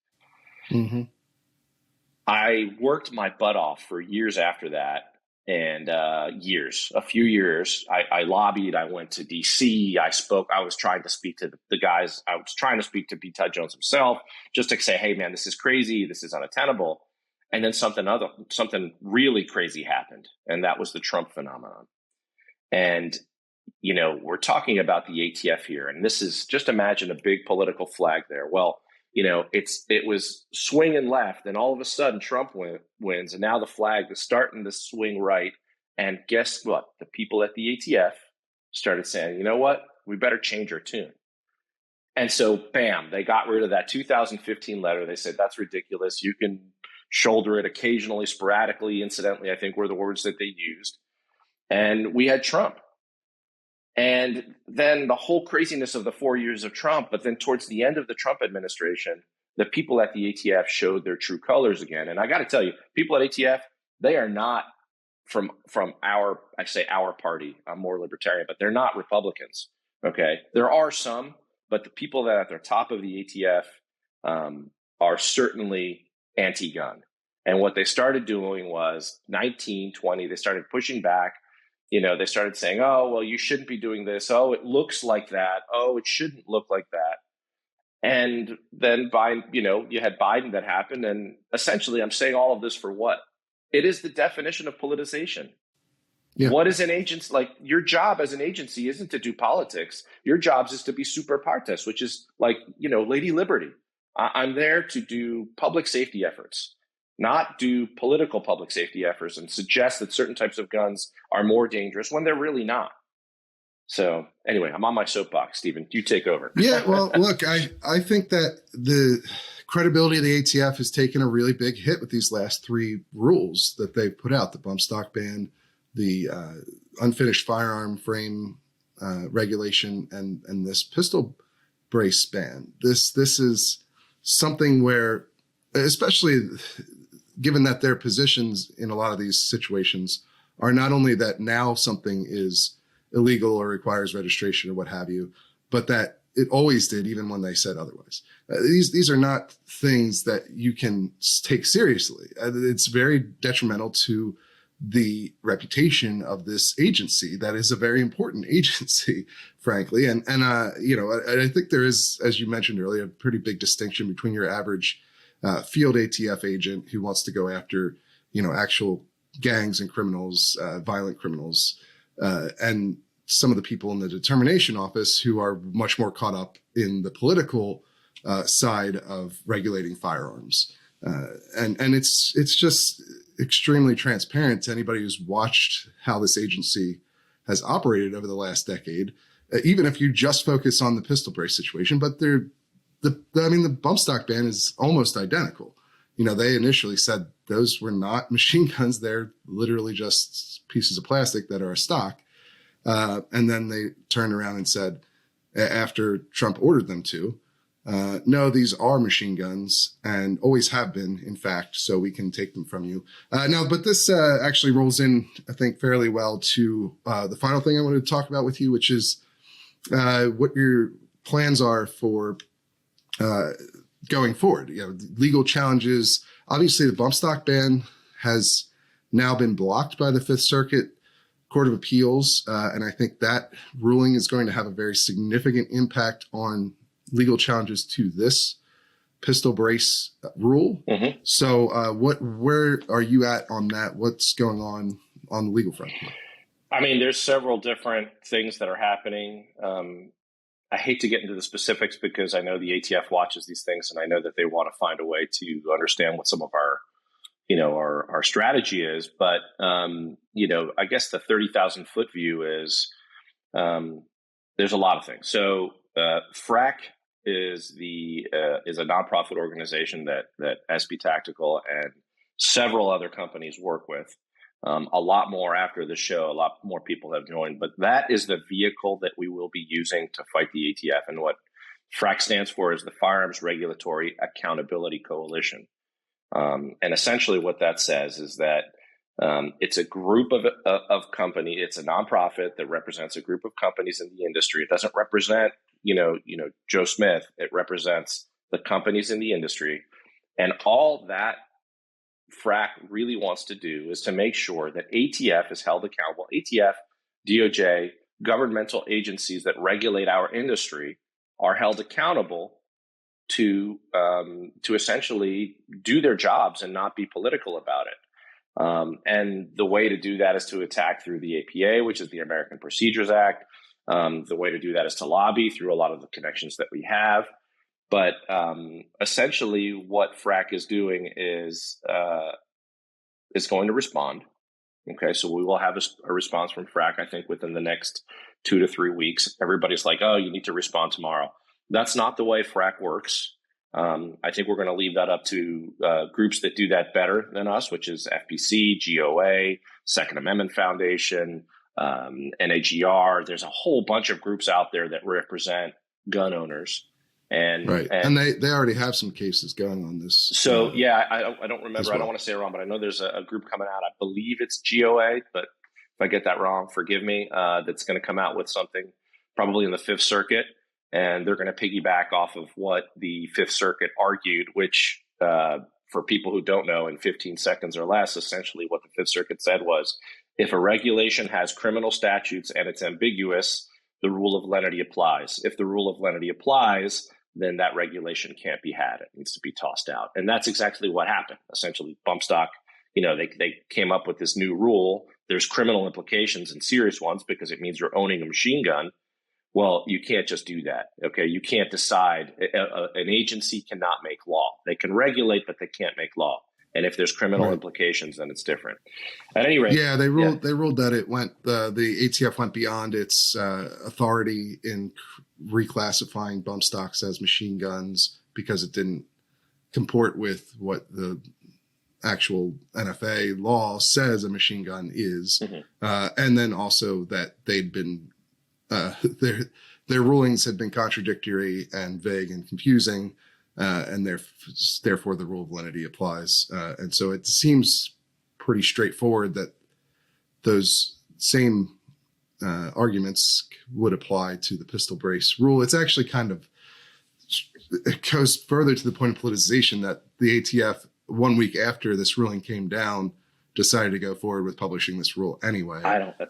Mm-hmm. I worked my butt off for years after that. And a few years, I lobbied. I went to DC. I was trying to speak to the guys. I was trying to speak to B. Todd Jones himself, just to say, hey, man, this is crazy. This is unattainable. And then something really crazy happened. And that was the Trump phenomenon. And, we're talking about the ATF here. And this is, just imagine a big political flag there. Well, it was swinging left, and all of a sudden Trump wins, and now the flag is starting to swing right. And guess what? The people at the ATF started saying, you know what? We better change our tune. And so, bam, they got rid of that 2015 letter. They said, that's ridiculous. You can shoulder it occasionally, sporadically, incidentally, I think were the words that they used. And we had Trump. And then the whole craziness of the 4 years of Trump, but then towards the end of the Trump administration, the people at the ATF showed their true colors again. And I got to tell you, people at ATF, they are not from our party. I'm more libertarian, but they're not Republicans. Okay. There are some, but the people that are at the top of the ATF are certainly anti-gun. And what they started doing was 1920, they started pushing back. They started saying, oh, well, you shouldn't be doing this. Oh, it looks like that. Oh, it shouldn't look like that. And then you had Biden that happened. And essentially, I'm saying all of this for what? It is the definition of politicization. Yeah. What is an agency? Like, your job as an agency isn't to do politics. Your job is to be super partes, which is like, Lady Liberty. I'm there to do public safety efforts, not do political public safety efforts and suggest that certain types of guns are more dangerous when they're really not. So anyway, I'm on my soapbox, Stephen. You take over. Yeah, well, look, I think that the credibility of the ATF has taken a really big hit with these last three rules that they've put out: the bump stock ban, the unfinished firearm frame regulation, and this pistol brace ban. This is something where, especially given that their positions in a lot of these situations are not only that now something is illegal or requires registration or what have you, but that it always did, even when they said otherwise. These are not things that you can take seriously. It's very detrimental to the reputation of this agency that is a very important agency, frankly. And I think there is, as you mentioned earlier, a pretty big distinction between your average field ATF agent who wants to go after, actual gangs and criminals, violent criminals, and some of the people in the determination office who are much more caught up in the political side of regulating firearms. And it's just extremely transparent to anybody who's watched how this agency has operated over the last decade, even if you just focus on the pistol brace situation. But the bump stock ban is almost identical. they initially said those were not machine guns. They're literally just pieces of plastic that are a stock. And then they turned around and said, after Trump ordered them to, no, these are machine guns and always have been, in fact, so we can take them from you. Now, but this actually rolls in, I think, fairly well to the final thing I wanted to talk about with you, which is what your plans are for going forward. Legal challenges. Obviously, the bump stock ban has now been blocked by the Fifth Circuit Court of Appeals, and I think that ruling is going to have a very significant impact on legal challenges to this pistol brace rule. Mm-hmm. So where are you at on that? What's going on the legal front? I mean, there's several different things that are happening. I hate to get into the specifics because I know the ATF watches these things, and I know that they want to find a way to understand what some of our strategy is. But, I guess the 30,000 foot view is there's a lot of things. So FRAC is a nonprofit organization that SB Tactical and several other companies work with. A lot more after the show, a lot more people have joined, but that is the vehicle that we will be using to fight the ATF. And what FRAC stands for is the Firearms Regulatory Accountability Coalition. And essentially what that says is that it's a group of companies. It's a nonprofit that represents a group of companies in the industry. It doesn't represent, Joe Smith. It represents the companies in the industry. And all that FRAC really wants to do is to make sure that ATF is held accountable. ATF, DOJ, governmental agencies that regulate our industry are held accountable to essentially do their jobs and not be political about it. And the way to do that is to attack through the APA, which is the American Procedures Act. The way to do that is to lobby through a lot of the connections that we have. But essentially what FRAC is doing is going to respond. Okay, so we will have a response from FRAC, I think, within the next 2 to 3 weeks. Everybody's like, oh, you need to respond tomorrow. That's not the way FRAC works. I think we're going to leave that up to groups that do that better than us, which is FPC, GOA, Second Amendment Foundation, NAGR. There's a whole bunch of groups out there that represent gun owners. And they already have some cases going on this. So I don't remember. Well. I don't want to say it wrong, but I know there's a group coming out. I believe it's GOA, but if I get that wrong, forgive me. That's going to come out with something probably in the Fifth Circuit, and they're going to piggyback off of what the Fifth Circuit argued. Which, for people who don't know, in 15 seconds or less, essentially what the Fifth Circuit said was, if a regulation has criminal statutes and it's ambiguous, the rule of lenity applies. If the rule of lenity applies, then that regulation can't be had. It needs to be tossed out. And that's exactly what happened. Essentially, bump stock, they came up with this new rule. There's criminal implications and serious ones because it means you're owning a machine gun. Well, you can't just do that. Okay. You can't decide. An agency cannot make law. They can regulate, but they can't make law. And if there's criminal implications, then it's different. At any rate, they ruled that it went the ATF went beyond its authority in reclassifying bump stocks as machine guns because it didn't comport with what the actual NFA law says a machine gun is, and then also that they'd been their rulings had been contradictory and vague and confusing. And therefore the rule of lenity applies. And so it seems pretty straightforward that those same arguments would apply to the pistol brace rule. It's actually it goes further to the point of politicization that the ATF, 1 week after this ruling came down, decided to go forward with publishing this rule anyway,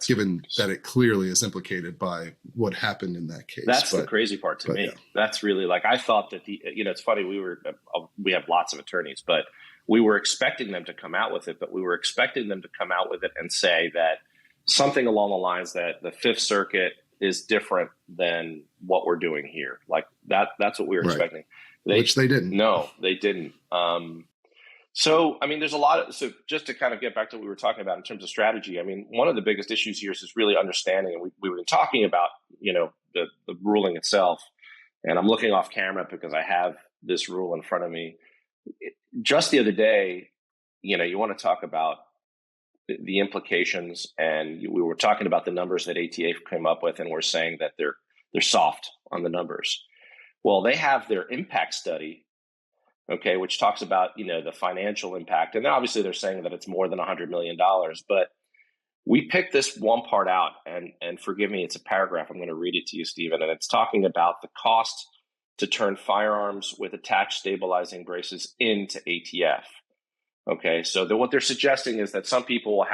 given that it clearly is implicated by what happened in that case. That's the crazy part to me. Yeah. That's really I thought that it's funny. We have lots of attorneys, but we were expecting them to come out with it, but we were expecting them to come out with it and say that something along the lines that the Fifth Circuit is different than what we're doing here. Like that's what we were expecting. Which they didn't. No, they didn't. So, I mean, there's a lot so just to kind of get back to what we were talking about in terms of strategy, I mean, one of the biggest issues here is really understanding, and we were talking about, the ruling itself, and I'm looking off camera because I have this rule in front of me. just the other day, you want to talk about the implications, and we were talking about the numbers that ATF came up with, and we're saying that they're soft on the numbers. Well, they have their impact study, okay, which talks about the financial impact, and then obviously they're saying that it's more than $100 million. But we picked this one part out, and forgive me, it's a paragraph. I'm going to read it to you, Stephen, and it's talking about the cost to turn firearms with attached stabilizing braces into ATF. Okay, so what they're suggesting is that some people will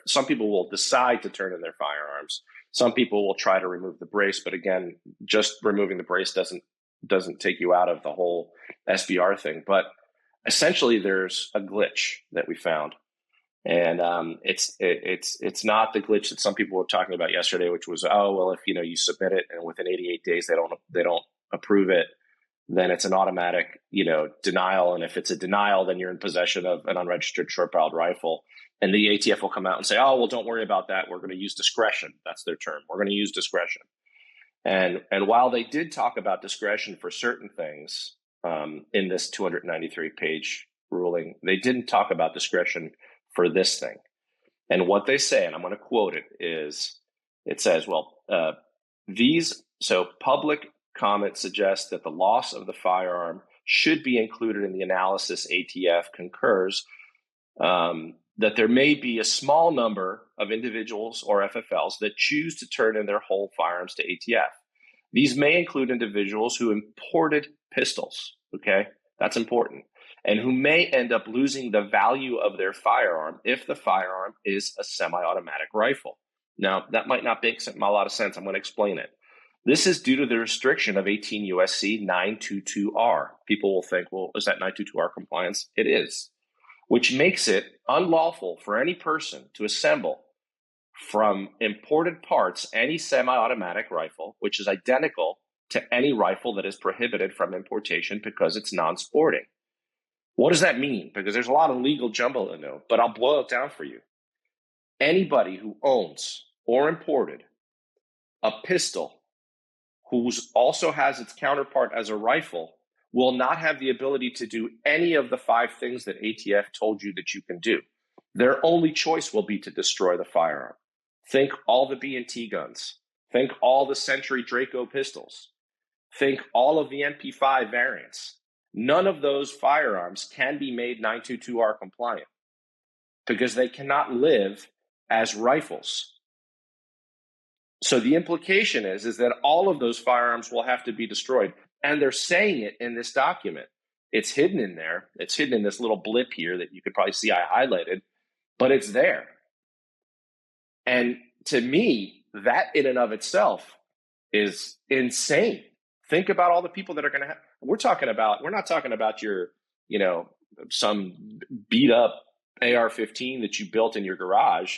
some people will decide to turn in their firearms. Some people will try to remove the brace, but again, just removing the brace doesn't take you out of the whole SBR thing. But essentially, there's a glitch that we found, and it's not the glitch that some people were talking about yesterday, which was, oh well, if you submit it and within 88 days they don't approve it, then it's an automatic, denial. And if it's a denial, then you're in possession of an unregistered short-barreled rifle. And the ATF will come out and say, oh, well, don't worry about that. We're going to use discretion. That's their term. We're going to use discretion. And while they did talk about discretion for certain things in this 293-page ruling, they didn't talk about discretion for this thing. And what they say, and I'm going to quote it, is it says, public comment suggests that the loss of the firearm should be included in the analysis. ATF concurs that there may be a small number of individuals or FFLs that choose to turn in their whole firearms to ATF. These may include individuals who imported pistols, okay? That's important, and who may end up losing the value of their firearm if the firearm is a semi-automatic rifle. Now, that might not make a lot of sense. I'm going to explain it. This is due to the restriction of 18 U.S.C. 922R. People will think, well, is that 922R compliance? It is, which makes it unlawful for any person to assemble from imported parts any semi-automatic rifle, which is identical to any rifle that is prohibited from importation because it's non-sporting. What does that mean? Because there's a lot of legal jumble in there, but I'll boil it down for you. Anybody who owns or imported a pistol who also has its counterpart as a rifle will not have the ability to do any of the 5 things that ATF told you that you can do. Their only choice will be to destroy the firearm. Think all the B&T guns. Think all the Century Draco pistols. Think all of the MP5 variants. None of those firearms can be made 922R compliant because they cannot live as rifles. So the implication is that all of those firearms will have to be destroyed. And they're saying it in this document. It's hidden in there. It's hidden in this little blip here that you could probably see I highlighted, but it's there. And to me, that in and of itself is insane. Think about all the people that are going to have, we're not talking about your, some beat up AR-15 that you built in your garage,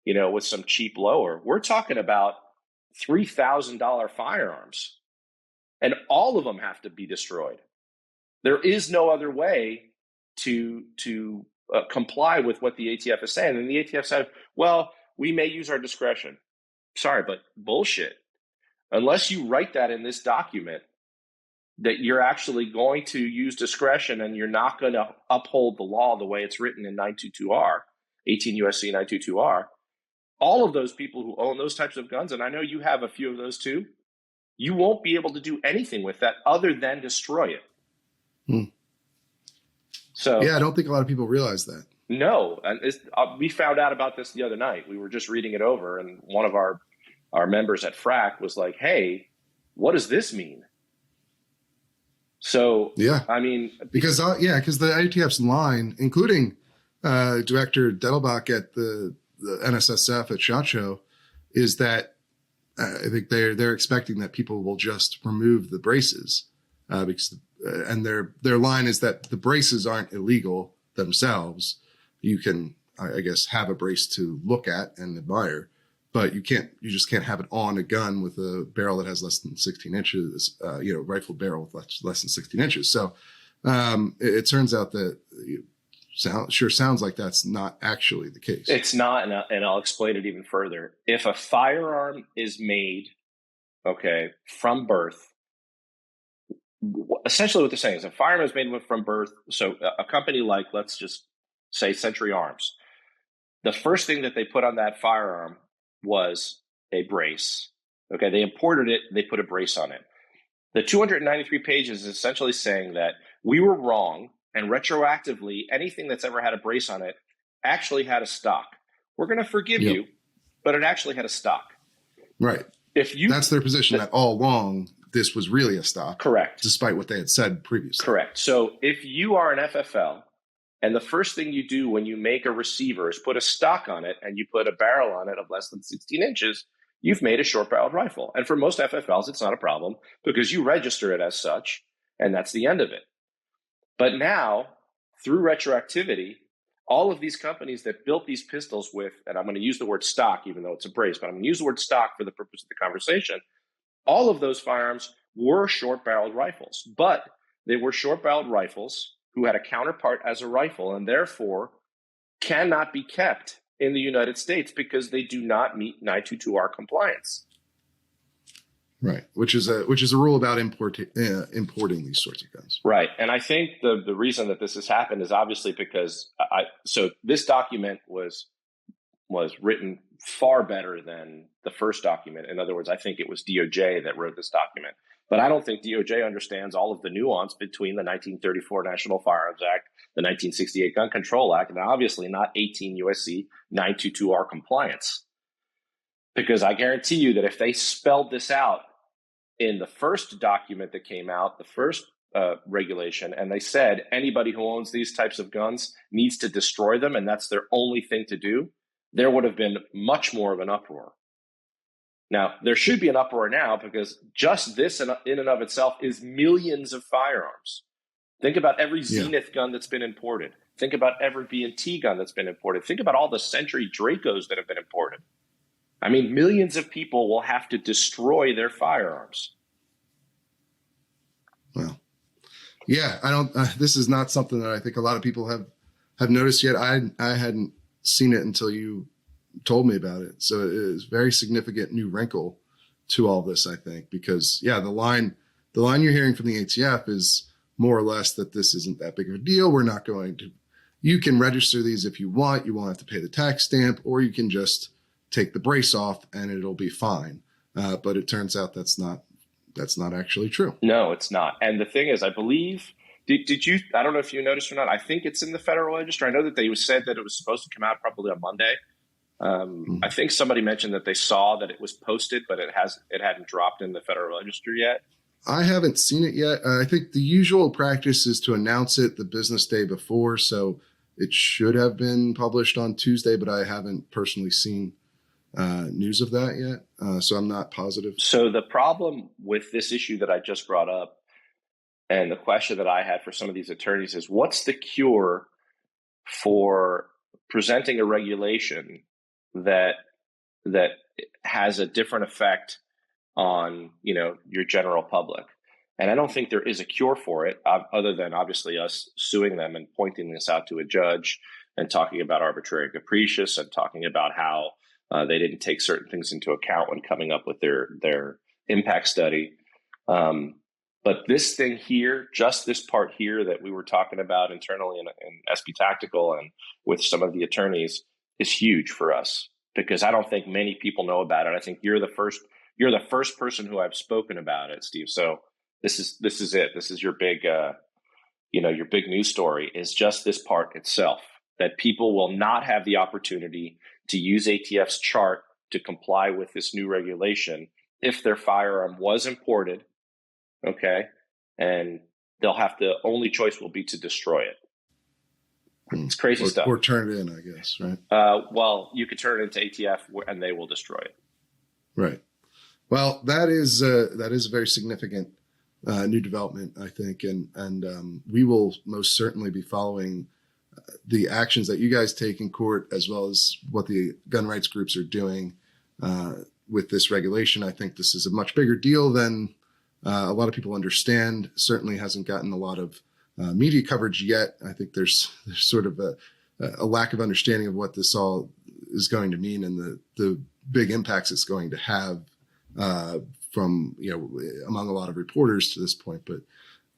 with some cheap lower. We're talking about $3,000 firearms, and all of them have to be destroyed. There is no other way to comply with what the ATF is saying. And the ATF said, well, we may use our discretion. Sorry, but bullshit. Unless you write that in this document, that you're actually going to use discretion and you're not going to uphold the law the way it's written in 922R, 18 U.S.C. 922R, all of those people who own those types of guns, and I know you have a few of those too, you won't be able to do anything with that other than destroy it. So yeah, I don't think a lot of people realize that. No, and we found out about this the other night. We were just reading it over, and one of our members at FRAC was like, hey, what does this mean? So, yeah, I mean, because the ITF's line, including Director Dettelbach at the NSSF at SHOT Show, is that I think they're expecting that people will just remove the braces because and their line is that the braces aren't illegal themselves. You can, I guess, have a brace to look at and admire, but you just can't have it on a gun with a barrel that has less than 16 inches, rifle barrel with less than 16 inches. So it turns out that sounds like that's not actually the case. It's not, and I'll explain it even further. If a firearm is made, from birth, essentially what they're saying is a firearm is made from birth. So a company like, let's just say Century Arms, the first thing that they put on that firearm was a brace. Okay, they imported it, they put a brace on it. The 293 pages is essentially saying that we were wrong, and retroactively, anything that's ever had a brace on it actually had a stock. We're going to forgive you, but it actually had a stock. Right. That's their position, that all along this was really a stock. Correct. Despite what they had said previously. Correct. So if you are an FFL, and the first thing you do when you make a receiver is put a stock on it, and you put a barrel on it of less than 16 inches, you've made a short-barreled rifle. And for most FFLs, it's not a problem because you register it as such, and that's the end of it. But now, through retroactivity, all of these companies that built these pistols with, and I'm going to use the word stock, even though it's a brace, but I'm going to use the word stock for the purpose of the conversation. All of those firearms were short-barreled rifles, but they were short-barreled rifles who had a counterpart as a rifle and therefore cannot be kept in the United States because they do not meet 922R compliance. Right, which is a rule about importing these sorts of guns. Right, and I think the reason that this has happened is obviously because so this document was written far better than the first document. In other words, I think it was DOJ that wrote this document, but I don't think DOJ understands all of the nuance between the 1934 National Firearms Act, the 1968 Gun Control Act, and obviously not 18 USC 922R compliance. Because I guarantee you that if they spelled this out in the first document that came out, the first regulation, and they said anybody who owns these types of guns needs to destroy them, and that's their only thing to do, there would have been much more of an uproar. Now, there should be an uproar now because just this in and of itself is millions of firearms. Think about every Zenith gun that's been imported. Think about every B&T gun that's been imported. Think about all the Century Dracos that have been imported. I mean, millions of people will have to destroy their firearms. Well, yeah, I don't. This is not something that I think a lot of people have noticed yet. I hadn't seen it until you told me about it. So it is a very significant new wrinkle to all this, I think, because the line you're hearing from the ATF is more or less that this isn't that big of a deal. We're not going to. You can register these if you want. You won't have to pay the tax stamp, or you can just take the brace off and it'll be fine. But it turns out that's not actually true. No, it's not. And the thing is, I believe, did you, I don't know if you noticed or not, I think it's in the Federal Register. I know that they said that it was supposed to come out probably on Monday. I think somebody mentioned that they saw that it was posted, but it hadn't dropped in the Federal Register yet. I haven't seen it yet. I think the usual practice is to announce it the business day before. So it should have been published on Tuesday, but I haven't personally seen news of that yet. So I'm not positive. So the problem with this issue that I just brought up and the question that I had for some of these attorneys is, what's the cure for presenting a regulation that has a different effect on, your general public? And I don't think there is a cure for it other than obviously us suing them and pointing this out to a judge and talking about arbitrary and capricious and talking about how they didn't take certain things into account when coming up with their impact study. But this thing here, just this part here that we were talking about internally in SB Tactical and with some of the attorneys is huge for us because I don't think many people know about it. I think you're the first person who I've spoken about it, Steve. So this is it. This is your big, your big news story is just this part itself, that people will not have the opportunity to use ATF's chart to comply with this new regulation if their firearm was imported, okay, and only choice will be to destroy it. It's crazy stuff. Or turn it in, I guess, right? Well, you could turn it into ATF and they will destroy it. Right. Well, that is a very significant new development, I think, and we will most certainly be following the actions that you guys take in court, as well as what the gun rights groups are doing with this regulation. I think this is a much bigger deal than a lot of people understand. Certainly hasn't gotten a lot of media coverage yet. I think there's sort of a lack of understanding of what this all is going to mean and the big impacts it's going to have from among a lot of reporters to this point. But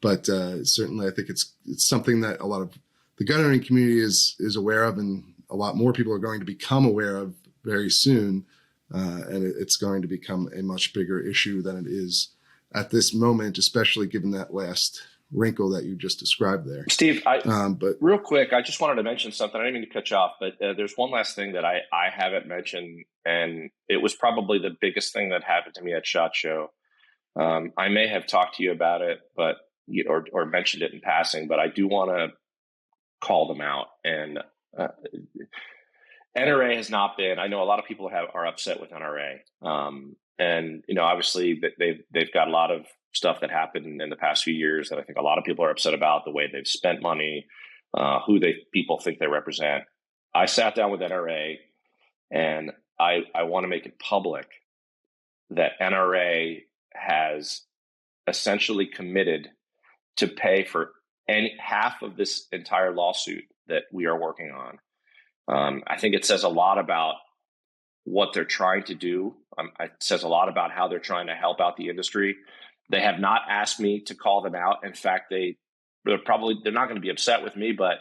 But certainly I think it's something that a lot of the gun owning community is aware of, and a lot more people are going to become aware of very soon. And it's going to become a much bigger issue than it is at this moment, especially given that last wrinkle that you just described there. Steve, but real quick, I just wanted to mention something. I didn't mean to cut you off, but there's one last thing that I haven't mentioned, and it was probably the biggest thing that happened to me at SHOT Show. I may have talked to you about it, but or mentioned it in passing, but I do want to call them out. And NRA has not been. I know a lot of people are upset with NRA, and obviously they've got a lot of stuff that happened in the past few years that I think a lot of people are upset about, the way they've spent money, who people think they represent. I sat down with NRA, and I want to make it public that NRA has essentially committed to pay for half of this entire lawsuit that we are working on. I think it says a lot about what they're trying to do. It says a lot about how they're trying to help out the industry. They have not asked me to call them out. In fact, they're not going to be upset with me, but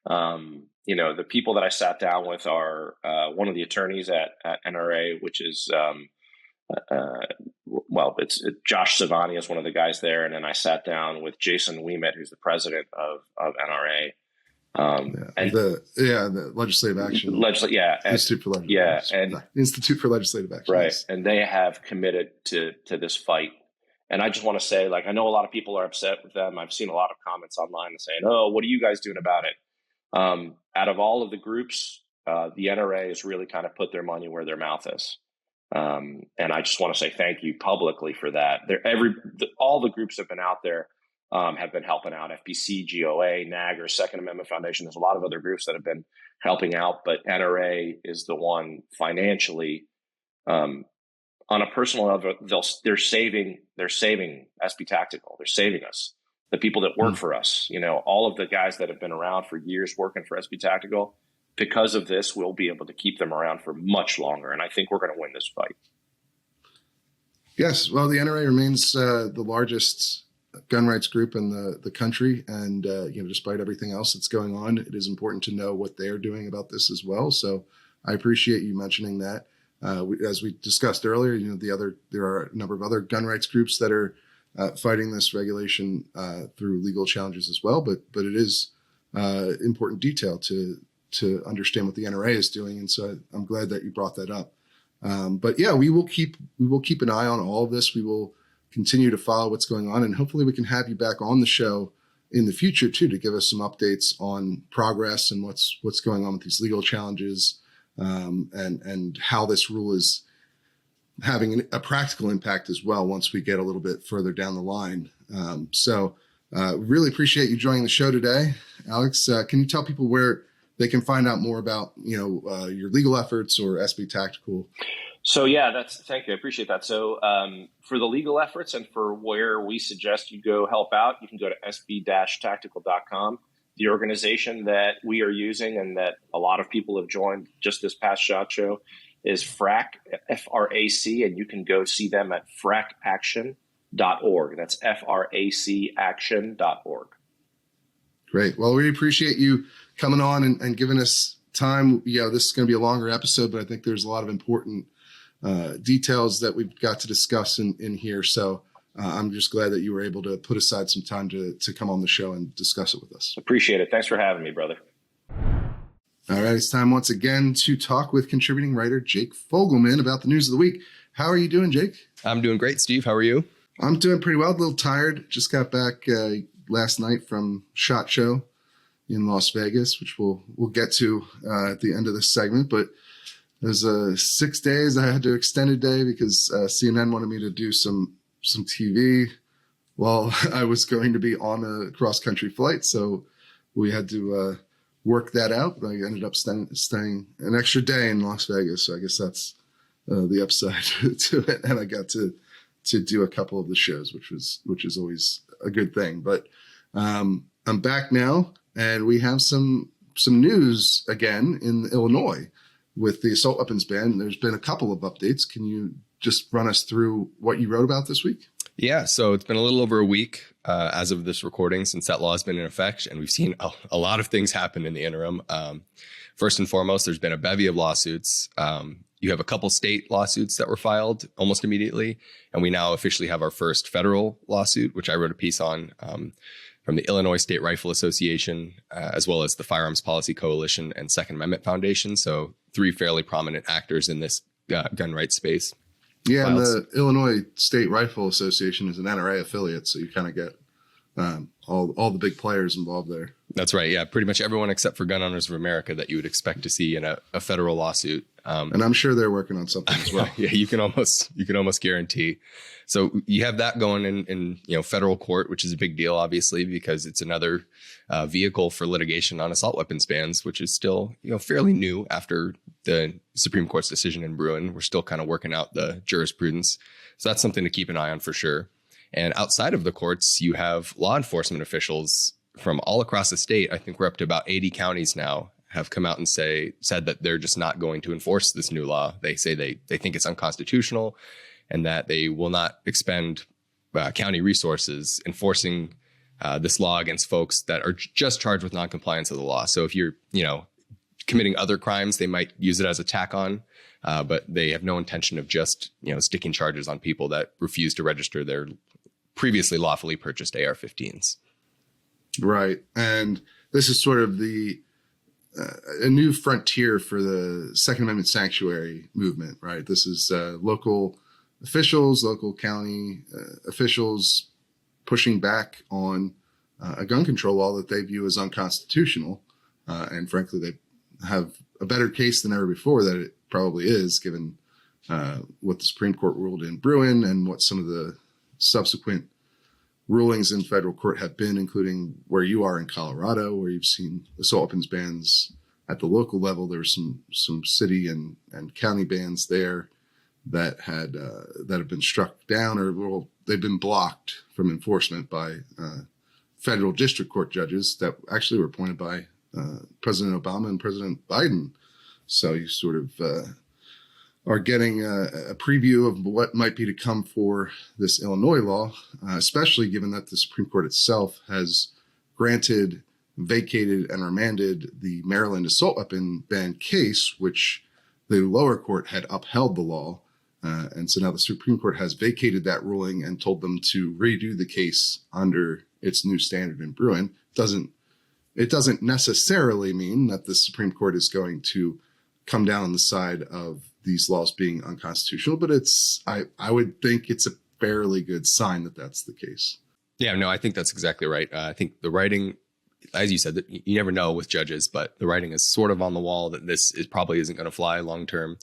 the people that I sat down with are one of the attorneys at NRA, which is it's Josh Savani is one of the guys there, and then I sat down with Jason Ouimet, who's the president of NRA. The Legislative Action. Institute for Legislative Institute for Legislative Action. Right, yes. And they have committed to this fight. And I just want to say, I know a lot of people are upset with them. I've seen a lot of comments online saying, "Oh, what are you guys doing about it?" Out of all of the groups, the NRA has really kind of put their money where their mouth is. And I just want to say thank you publicly for that. All the groups have been out there, have been helping out. FPC, GOA, NAGR, Second Amendment Foundation. There's a lot of other groups that have been helping out, but NRA is the one financially. On a personal level, they're saving SB Tactical. They're saving us, the people that work for us. All of the guys that have been around for years working for SB Tactical. Because of this, we'll be able to keep them around for much longer, and I think we're going to win this fight. Yes, well, the NRA remains the largest gun rights group in the country, and despite everything else that's going on, it is important to know what they're doing about this as well. So I appreciate you mentioning that. As we discussed earlier, there are a number of other gun rights groups that are fighting this regulation through legal challenges as well. But it is important detail to understand what the NRA is doing, and so I'm glad that you brought that up. But yeah, we will keep an eye on all of this. We will continue to follow what's going on, and hopefully we can have you back on the show in the future too to give us some updates on progress and what's going on with these legal challenges. And how this rule is having a practical impact as well once we get a little bit further down the line. So really appreciate you joining the show today. Alex, can you tell people where they can find out more about your legal efforts or SB Tactical? So thank you. I appreciate that. So for the legal efforts and for where we suggest you go help out, you can go to sb-tactical.com. The organization that we are using and that a lot of people have joined just this past SHOT Show is FRAC, F-R-A-C, and you can go see them at fracaction.org. That's F-R-A-C action.org. Great. Well, we appreciate you coming on and giving us time. This is going to be a longer episode, but I think there's a lot of important details that we've got to discuss in here. So I'm just glad that you were able to put aside some time to come on the show and discuss it with us. Appreciate it. Thanks for having me, brother. All right. It's time once again to talk with contributing writer Jake Fogelman about the news of the week. How are you doing, Jake? I'm doing great, Steve. How are you? I'm doing pretty well. A little tired. Just got back last night from SHOT Show in Las Vegas, which we'll get to at the end of this segment. But there's 6 days. I had to extend a day because CNN wanted me to do some TV while I was going to be on a cross-country flight. So we had to work that out. I ended up staying an extra day in Las Vegas. So I guess that's the upside to it. And I got to do a couple of the shows, which is always a good thing. But I'm back now, and we have some news again in Illinois with the assault weapons ban. There's been a couple of updates. Can you just run us through what you wrote about this week? Yeah, so it's been a little over a week as of this recording since that law has been in effect, and we've seen a lot of things happen in the interim. First and foremost, there's been a bevy of lawsuits. You have a couple state lawsuits that were filed almost immediately, and we now officially have our first federal lawsuit, which I wrote a piece on from the Illinois State Rifle Association, as well as the Firearms Policy Coalition and Second Amendment Foundation. So 3 fairly prominent actors in this gun rights space. Yeah, and the Illinois State Rifle Association is an NRA affiliate, so you kind of get all the big players involved there. That's right. Yeah, pretty much everyone except for Gun Owners of America that you would expect to see in a federal lawsuit. And I'm sure they're working on something as well. Yeah, you can almost guarantee. So you have that going in federal court, which is a big deal, obviously, because it's another vehicle for litigation on assault weapons bans, which is still fairly new after the Supreme Court's decision in Bruin. We're still kind of working out the jurisprudence, so that's something to keep an eye on for sure. And outside of the courts, you have law enforcement officials from all across the state. I think we're up to about 80 counties now have come out and said that they're just not going to enforce this new law. They say they think it's unconstitutional and that they will not expend county resources enforcing this law against folks that are just charged with noncompliance of the law. So if you're, committing other crimes, they might use it as a tack on, but they have no intention of just, sticking charges on people that refuse to register their previously lawfully purchased AR-15s. Right. And this is sort of a new frontier for the Second Amendment sanctuary movement, right? This is local officials, local county officials pushing back on a gun control law that they view as unconstitutional. And frankly, they have a better case than ever before that it probably is, given what the Supreme Court ruled in Bruin and what some of the subsequent rulings in federal court have been, including where you are in Colorado, where you've seen assault weapons bans at the local level. There were some city and county bans there that have been struck down, or they've been blocked from enforcement by federal district court judges that actually were appointed by President Obama and President Biden. So you sort of are getting a preview of what might be to come for this Illinois law, especially given that the Supreme Court itself has granted, vacated, and remanded the Maryland assault weapon ban case, which the lower court had upheld the law. And so now the Supreme Court has vacated that ruling and told them to redo the case under its new standard in Bruin. It doesn't necessarily mean that the Supreme Court is going to come down on the side of these laws being unconstitutional, but I would think it's a fairly good sign that that's the case. Yeah, no, I think that's exactly right. I think the writing, as you said, that you never know with judges, but the writing is sort of on the wall that this probably isn't going to fly long term.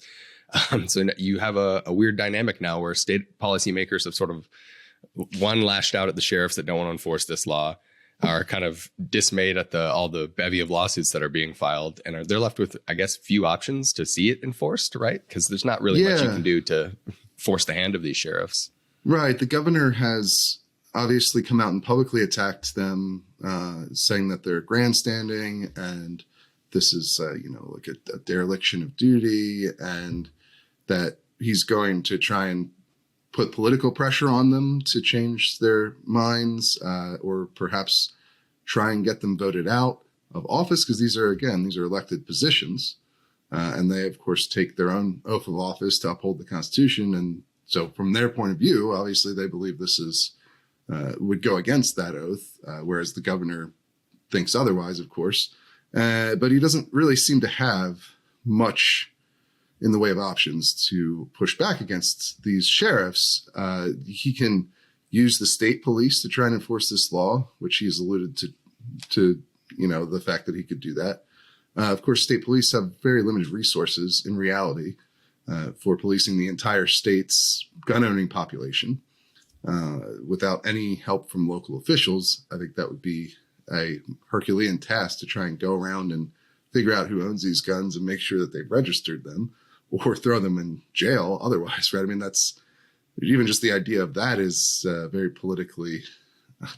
So you have a weird dynamic now where state policymakers have sort of lashed out at the sheriffs that don't want to enforce this law, are kind of dismayed at all the bevy of lawsuits that are being filed, and they're left with, I guess, few options to see it enforced, right? Because there's not really much you can do to force the hand of these sheriffs. Right. The governor has obviously come out and publicly attacked them, saying that they're grandstanding and this is, like a dereliction of duty, and that he's going to try and put political pressure on them to change their minds, or perhaps try and get them voted out of office, because these are elected positions. And they, of course, take their own oath of office to uphold the Constitution. And so from their point of view, obviously, they believe this would go against that oath, whereas the governor thinks otherwise, of course. But he doesn't really seem to have much in the way of options to push back against these sheriffs. He can use the state police to try and enforce this law, which he's alluded to the fact that he could do that. Of course, state police have very limited resources in reality for policing the entire state's gun-owning population. Without any help from local officials, I think that would be a Herculean task to try and go around and figure out who owns these guns and make sure that they've registered them, or throw them in jail otherwise, right? I mean, that's even just the idea of that is very politically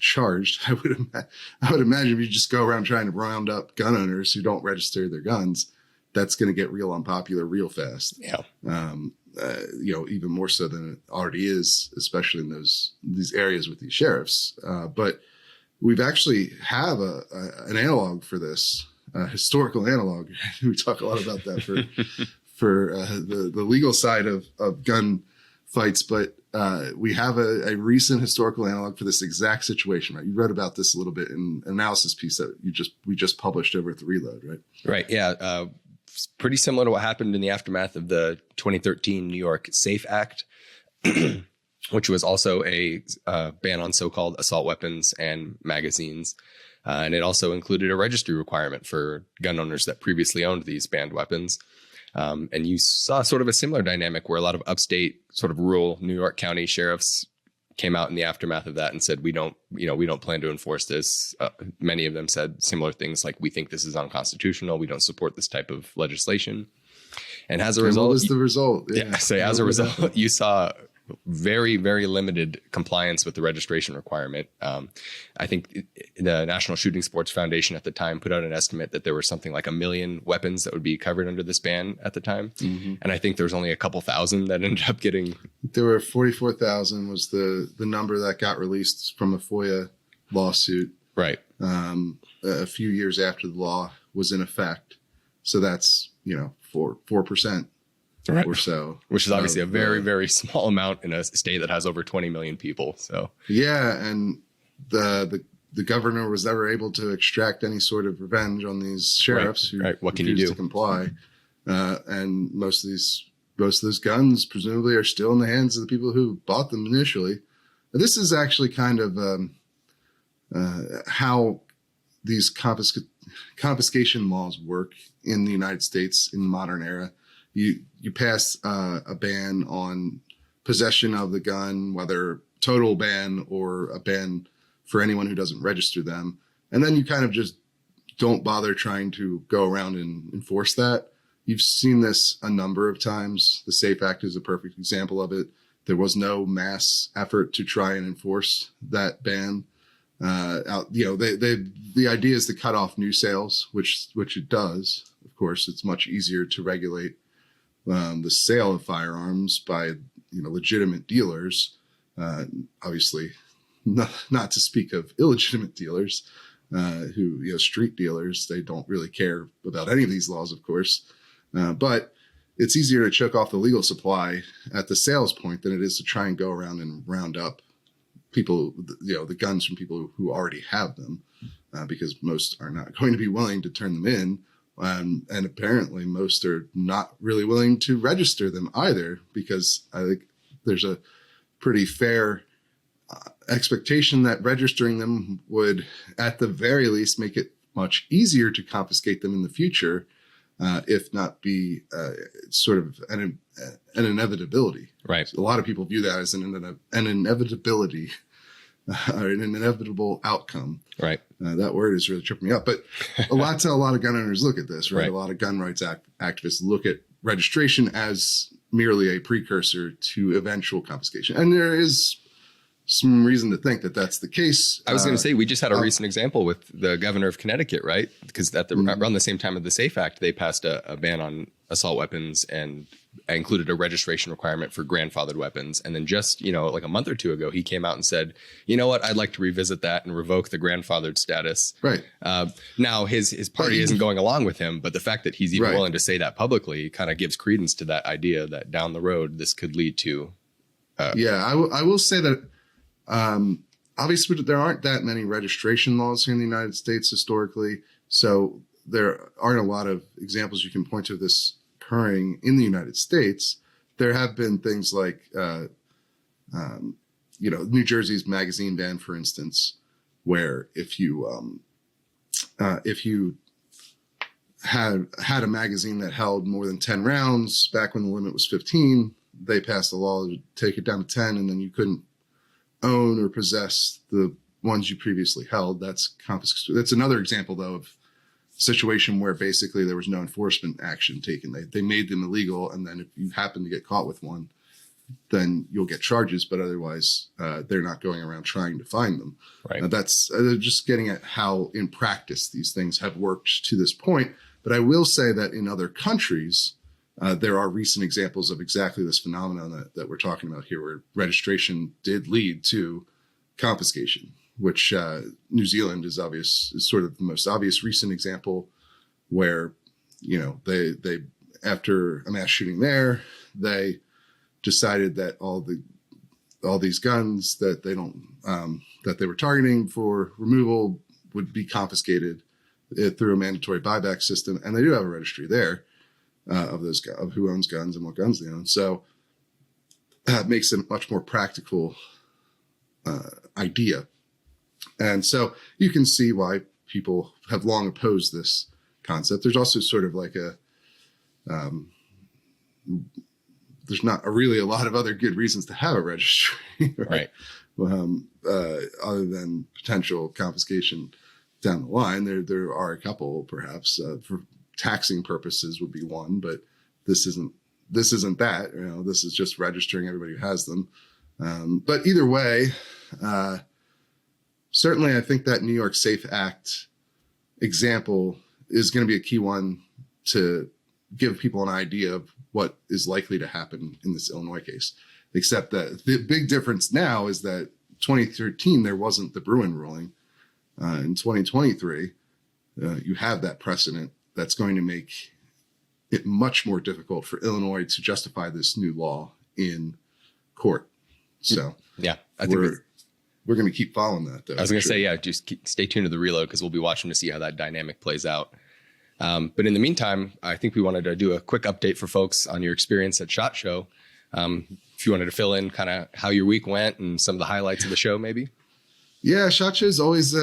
charged. I would imagine if you just go around trying to round up gun owners who don't register their guns, that's going to get real unpopular real fast. Yeah. even more so than it already is, especially in these areas with these sheriffs. But we've actually have an analog for this, historical analog. We talk a lot about that for the legal side of gun fights, but we have a recent historical analog for this exact situation, right? You wrote about this a little bit in an analysis piece that we just published over at the Reload, right? Right. Yeah. It's pretty similar to what happened in the aftermath of the 2013 New York SAFE Act, which was also a ban on so-called assault weapons and magazines. And it also included a registry requirement for gun owners that previously owned these banned weapons. And you saw sort of a similar dynamic where a lot of upstate, sort of rural New York County sheriffs came out in the aftermath of that and said, we don't plan to enforce this. Many of them said similar things like, we think this is unconstitutional. We don't support this type of legislation. And as a result, what was the result? Yeah. So as a result, you saw very, very limited compliance with the registration requirement. I think the National Shooting Sports Foundation at the time put out an estimate that there were something like 1 million weapons that would be covered under this ban at the time. Mm-hmm. And I think there was only a couple thousand that ended up getting. There were 44,000 was the number that got released from a FOIA lawsuit. Right. A few years after the law was in effect. So that's, 4%. Right. Or so, which is obviously a very, very small amount in a state that has over 20 million people. So yeah, and the governor was never able to extract any sort of revenge on these sheriffs who what can you do to comply. And most of those guns presumably are still in the hands of the people who bought them initially. This is actually kind of how these confiscation laws work in the United States in the modern era. You pass a ban on possession of the gun, whether total ban or a ban for anyone who doesn't register them. And then you kind of just don't bother trying to go around and enforce that. You've seen this a number of times. The SAFE Act is a perfect example of it. There was no mass effort to try and enforce that ban. The idea is to cut off new sales, which it does. Of course, it's much easier to regulate the sale of firearms by legitimate dealers. Obviously, not to speak of illegitimate dealers, who street dealers. They don't really care about any of these laws, of course. But it's easier to choke off the legal supply at the sales point than it is to try and go around and round up people, the guns from people who already have them, because most are not going to be willing to turn them in. And apparently most are not really willing to register them either, because I think there's a pretty fair expectation that registering them would, at the very least, make it much easier to confiscate them in the future, if not be sort of an inevitability. Right. So a lot of people view that as an inevitability, or an inevitable outcome. Right. That word is really tripping me up. But a lot of gun owners look at this, right? A lot of gun rights activists look at registration as merely a precursor to eventual confiscation. And there is some reason to think that that's the case. I was going to say, we just had a recent example with the governor of Connecticut, right? Because around the same time of the SAFE Act, they passed a ban on assault weapons and included a registration requirement for grandfathered weapons. And then just, like a month or two ago, he came out and said, you know what, I'd like to revisit that and revoke the grandfathered status. Right. Now, his party isn't going along with him, but the fact that he's even willing to say that publicly kind of gives credence to that idea that down the road, this could lead to. I will say that obviously there aren't that many registration laws here in the United States historically. So there aren't a lot of examples you can point to this occurring in the United States. There have been things like, New Jersey's magazine ban, for instance, where if you had a magazine that held more than 10 rounds back when the limit was 15, they passed a law to take it down to 10, and then you couldn't own or possess the ones you previously held. That's confiscation. That's another example, though, of a situation where basically there was no enforcement action taken. They made them illegal, and then if you happen to get caught with one, then you'll get charges, but otherwise they're not going around trying to find them. Right. That's just getting at how in practice these things have worked to this point. But I will say that in other countries, there are recent examples of exactly this phenomenon that we're talking about here, where registration did lead to confiscation, which New Zealand is sort of the most obvious recent example, where, they after a mass shooting there, they decided that all these guns that they were targeting for removal would be confiscated through a mandatory buyback system, and they do have a registry there of who owns guns and what guns they own. So it makes it a much more practical idea, and so you can see why people have long opposed this concept. There's also sort of like there's not really a lot of other good reasons to have a registry, right? Other than potential confiscation down the line. There are a couple, perhaps, for taxing purposes would be one, but this isn't that. This is just registering everybody who has them. But either way, certainly I think that New York SAFE Act example is going to be a key one to give people an idea of what is likely to happen in this Illinois case. Except that the big difference now is that 2013, there wasn't the Bruin ruling. In 2023, you have that precedent that's going to make it much more difficult for Illinois to justify this new law in court. So yeah, I think we're going to keep following that, though. I was going to say, yeah, just stay tuned to the Reload, because we'll be watching to see how that dynamic plays out. But in the meantime, I think we wanted to do a quick update for folks on your experience at SHOT Show. If you wanted to fill in kind of how your week went and some of the highlights of the show, maybe. Yeah, SHOT Show is always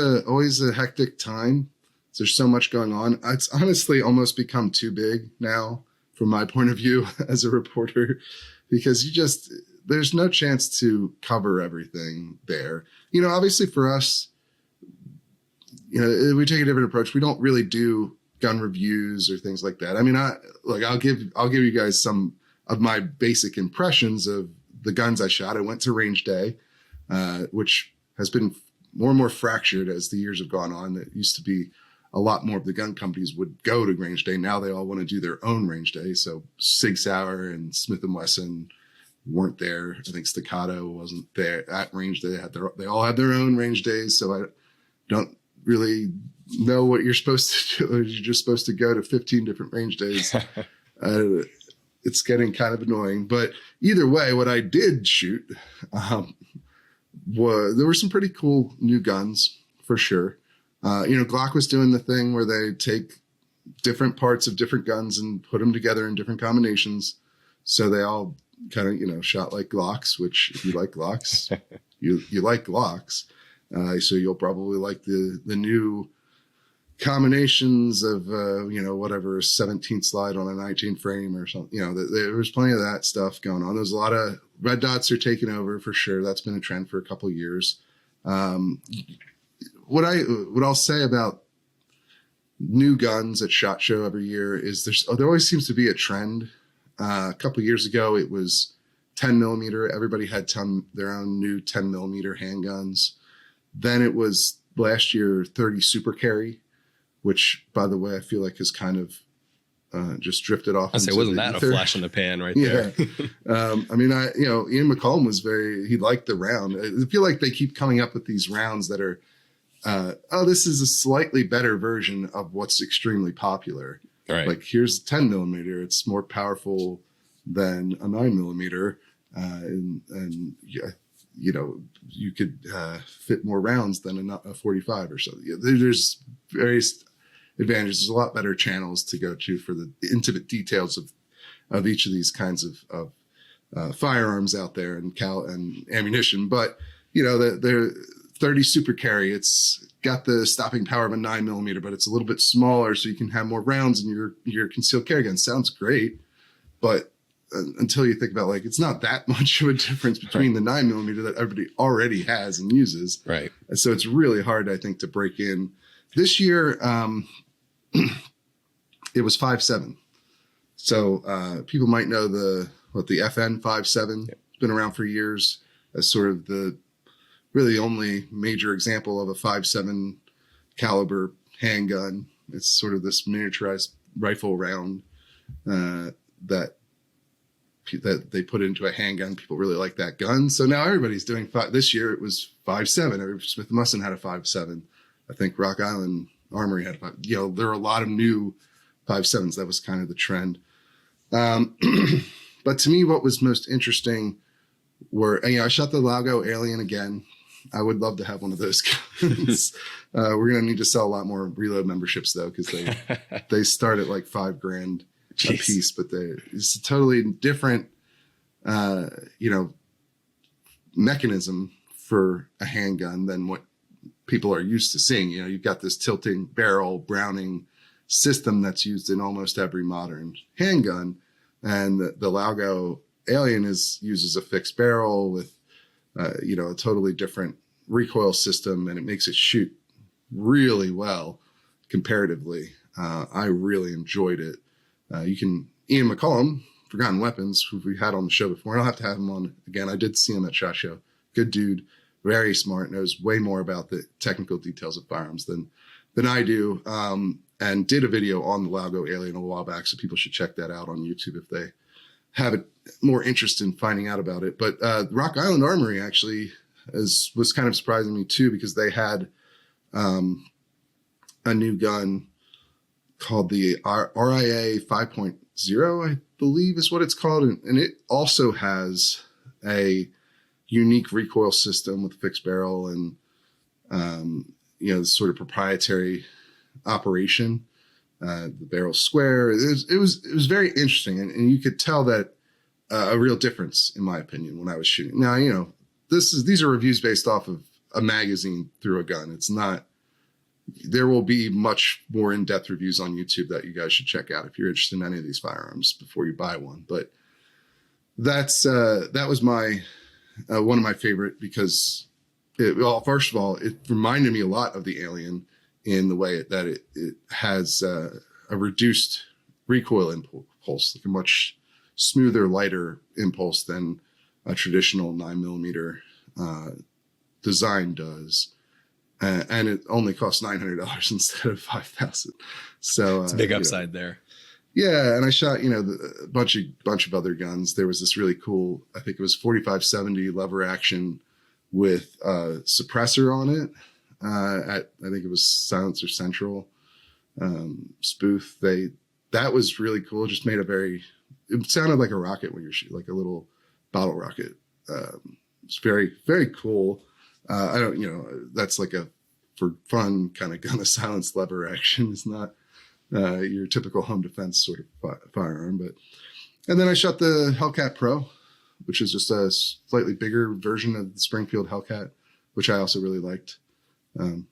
a hectic time. There's so much going on. It's honestly almost become too big now, from my point of view as a reporter, because there's no chance to cover everything there. Obviously for us, we take a different approach. We don't really do gun reviews or things like that. I mean, I'll give you guys some of my basic impressions of the guns I shot. I went to range day, which has been more and more fractured as the years have gone on. It used to be a lot more of the gun companies would go to range day. Now they all want to do their own range day. So Sig Sauer and Smith & Wesson weren't there. I think Staccato wasn't there at range day. They all had their own range days. So I don't really know what you're supposed to do. You're just supposed to go to 15 different range days. It's getting kind of annoying. But either way, what I did shoot there were some pretty cool new guns for sure. Glock was doing the thing where they take different parts of different guns and put them together in different combinations. So they all kind of, shot like Glocks, which if you like Glocks, you like Glocks. So you'll probably like the new combinations of, whatever 17 slide on a 19 frame or something. There was plenty of that stuff going on. There's a lot of red dots are taking over for sure. That's been a trend for a couple of years. What I'll say about new guns at SHOT Show every year is there always seems to be a trend. A couple of years ago, it was 10 millimeter. Everybody had their own new 10 millimeter handguns. Then it was last year 30 super carry, which, by the way, I feel like has kind of just drifted off. Wasn't that ether. A flash in the pan right there? Ian McComb he liked the round. I feel like they keep coming up with these rounds that are, this is a slightly better version of what's extremely popular. Right. Like, here's 10 millimeter. It's more powerful than a 9 millimeter. You could fit more rounds than a 45 or so. There's various advantages. There's a lot better channels to go to for the intimate details of each of these kinds of firearms out there and ammunition. But, the 30 super carry, it's got the stopping power of a 9 millimeter, but it's a little bit smaller, so you can have more rounds in your concealed carry gun. Sounds great, but until you think about, like, it's not that much of a difference between the 9 millimeter that everybody already has and uses. Right. And so it's really hard, I think, to break in. This year, it was 5.7. So people might know the FN 5.7. It's been around for years as sort of the really only major example of a 5.7 caliber handgun. It's sort of this miniaturized rifle round. that they put into a handgun. People really like that gun. So now everybody's doing this year it was 5.7. Smith & Wesson had a 5.7. I think Rock Island Armory had a 5. You know, there are a lot of new 5.7s. That was kind of the trend. But to me, what was most interesting were, I shot the Lago Alien again. I would love to have one of those guns. We're going to need to sell a lot more Reload memberships though, because they start at like $5,000 a piece, but it's a totally different, mechanism for a handgun than what people are used to seeing. You know, you've got this tilting barrel Browning system that's used in almost every modern handgun. And the Lago Alien uses a fixed barrel with, a totally different recoil system, and it makes it shoot really well comparatively. I really enjoyed it. Ian McCollum, Forgotten Weapons, who we had on the show before. I don't have to have him on again. I did see him at SHOT Show. Good dude, very smart, knows way more about the technical details of firearms than I do. And did a video on the Lago Alien a while back, so people should check that out on YouTube if they have more interest in finding out about it. But Rock Island Armory actually was kind of surprising me too, because they had a new gun called the RIA 5.0, I believe is what it's called. And it also has a unique recoil system with fixed barrel and, sort of proprietary operation. The barrel square. It was very interesting. And you could tell that a real difference, in my opinion, when I was shooting. Now, these are reviews based off of a magazine through a gun. It's not, there will be much more in-depth reviews on YouTube that you guys should check out if you're interested in any of these firearms before you buy one. But that was my one of my favorite, because first of all, it reminded me a lot of the Alien in the way that it has a reduced recoil impulse, like a much smoother, lighter impulse than a traditional 9mm design does. And it only costs $900 instead of $5,000. So it's a big upside there. Yeah, and I shot a bunch of other guns. There was this really cool, I think it was 4570 lever action with a suppressor on it. I think it was Silencer Central spoof. That was really cool. It just made it sounded like a rocket when you're shooting, like a little bottle rocket. It's very, very cool. I don't, that's like a for fun kind of gun. A silenced lever action is not your typical home defense sort of firearm. And then I shot the Hellcat Pro, which is just a slightly bigger version of the Springfield Hellcat, which I also really liked. And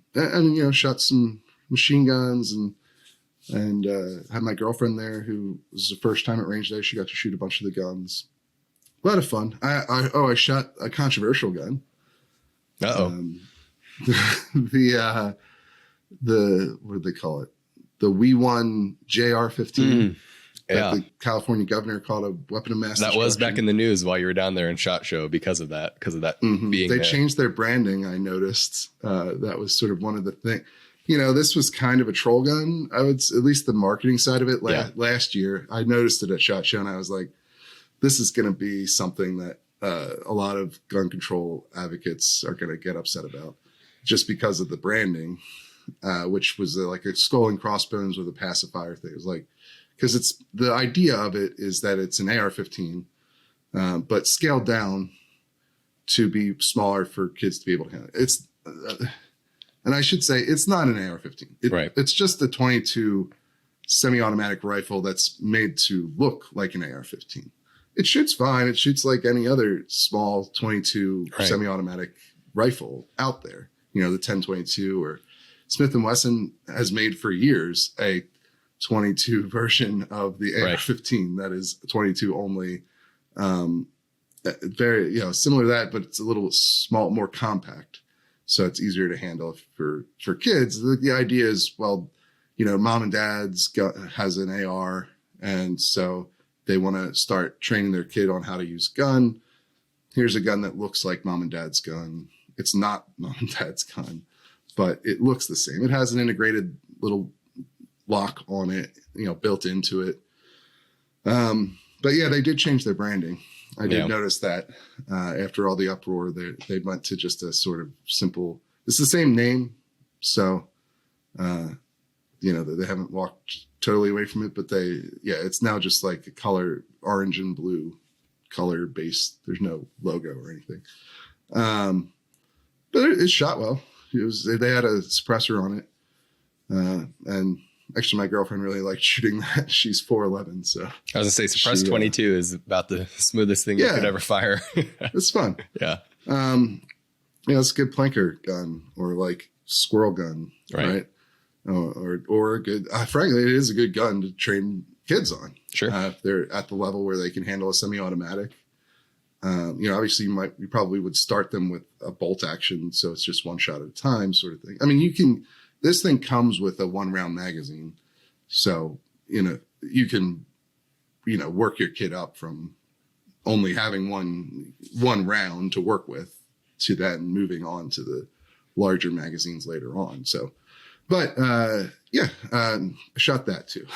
shot some machine guns and had my girlfriend there, who was the first time at range day. She got to shoot a bunch of the guns. A lot of fun. I shot a controversial gun. The what do they call it? The We1 JR-15. Yeah. The California governor called a weapon of mass destruction. That was back in the news while you were down there in SHOT Show because of that being They there. changed their branding, I noticed. That was sort of one of the things. This was kind of a troll gun. I would, at least the marketing side of it last year. I noticed it at SHOT Show, and I was like, this is going to be something that a lot of gun control advocates are going to get upset about, just because of the branding, which was like a skull and crossbones with a pacifier thing. It was like, because it's the idea of it is that it's an AR-15, but scaled down to be smaller for kids to be able to handle it. It's, and I should say, it's not an AR-15. Right. It's just a .22 semi-automatic rifle that's made to look like an AR-15. It shoots fine. It shoots like any other small .22 semi-automatic rifle out there. The 10-22, or Smith & Wesson has made for years a .22 version of the AR-15 that is .22 only. Very, similar to that, but it's a little small, more compact. So it's easier to handle for kids. The idea is, well, mom and dad's has an AR, and so they want to start training their kid on how to use gun. Here's a gun that looks like mom and dad's gun. It's not mom and dad's gun, but it looks the same. It has an integrated little lock on it, built into it. But yeah, they did change their branding. I did Yeah. notice that after all the uproar, they went to just a sort of simple, it's the same name. So, they haven't walked totally away from it, but it's now just like a color, orange and blue color based. There's no logo or anything. But it shot well. They had a suppressor on it. And actually my girlfriend really liked shooting that. She's 4'11", so. I was gonna say suppress 22 is about the smoothest thing you could ever fire. It's fun. Yeah. It's a good planker gun or like squirrel gun, right? Or a good, frankly, it is a good gun to train kids on. Sure. If they're at the level where they can handle a semi-automatic. Obviously you probably would start them with a bolt action. So it's just one shot at a time sort of thing. I mean, this thing comes with a 1-round magazine. So, you can, work your kid up from only having one round to work with to then moving on to the larger magazines later on. So, but I shot that too.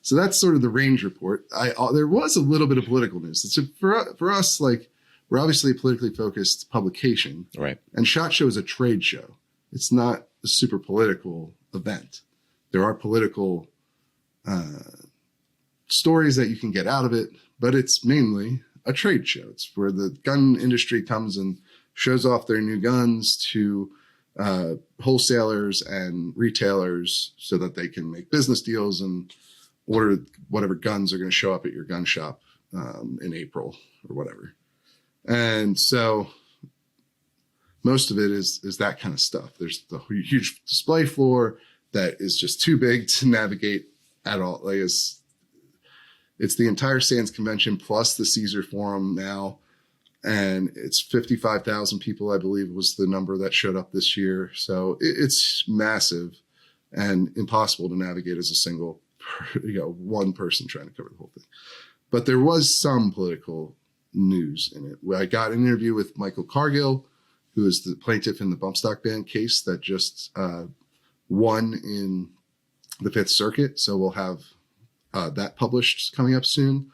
So that's sort of the range report. There was a little bit of political news. So for us, like, we're obviously a politically focused publication, Right. and SHOT Show is a trade show. It's not a super political event. There are political stories that you can get out of it, but it's mainly a trade show. It's where the gun industry comes and shows off their new guns to wholesalers and retailers so that they can make business deals and order whatever guns are going to show up at your gun shop in April or whatever. And so most of it is that kind of stuff. There's the huge display floor that is just too big to navigate at all. Like it's the entire SANS convention plus the Caesar Forum now. And it's 55,000 people, I believe, was the number that showed up this year. So it's massive and impossible to navigate as a single, one person trying to cover the whole thing. But there was some political news in it. I got an interview with Michael Cargill, who is the plaintiff in the bump stock ban case that just won in the Fifth Circuit. So we'll have that published coming up soon.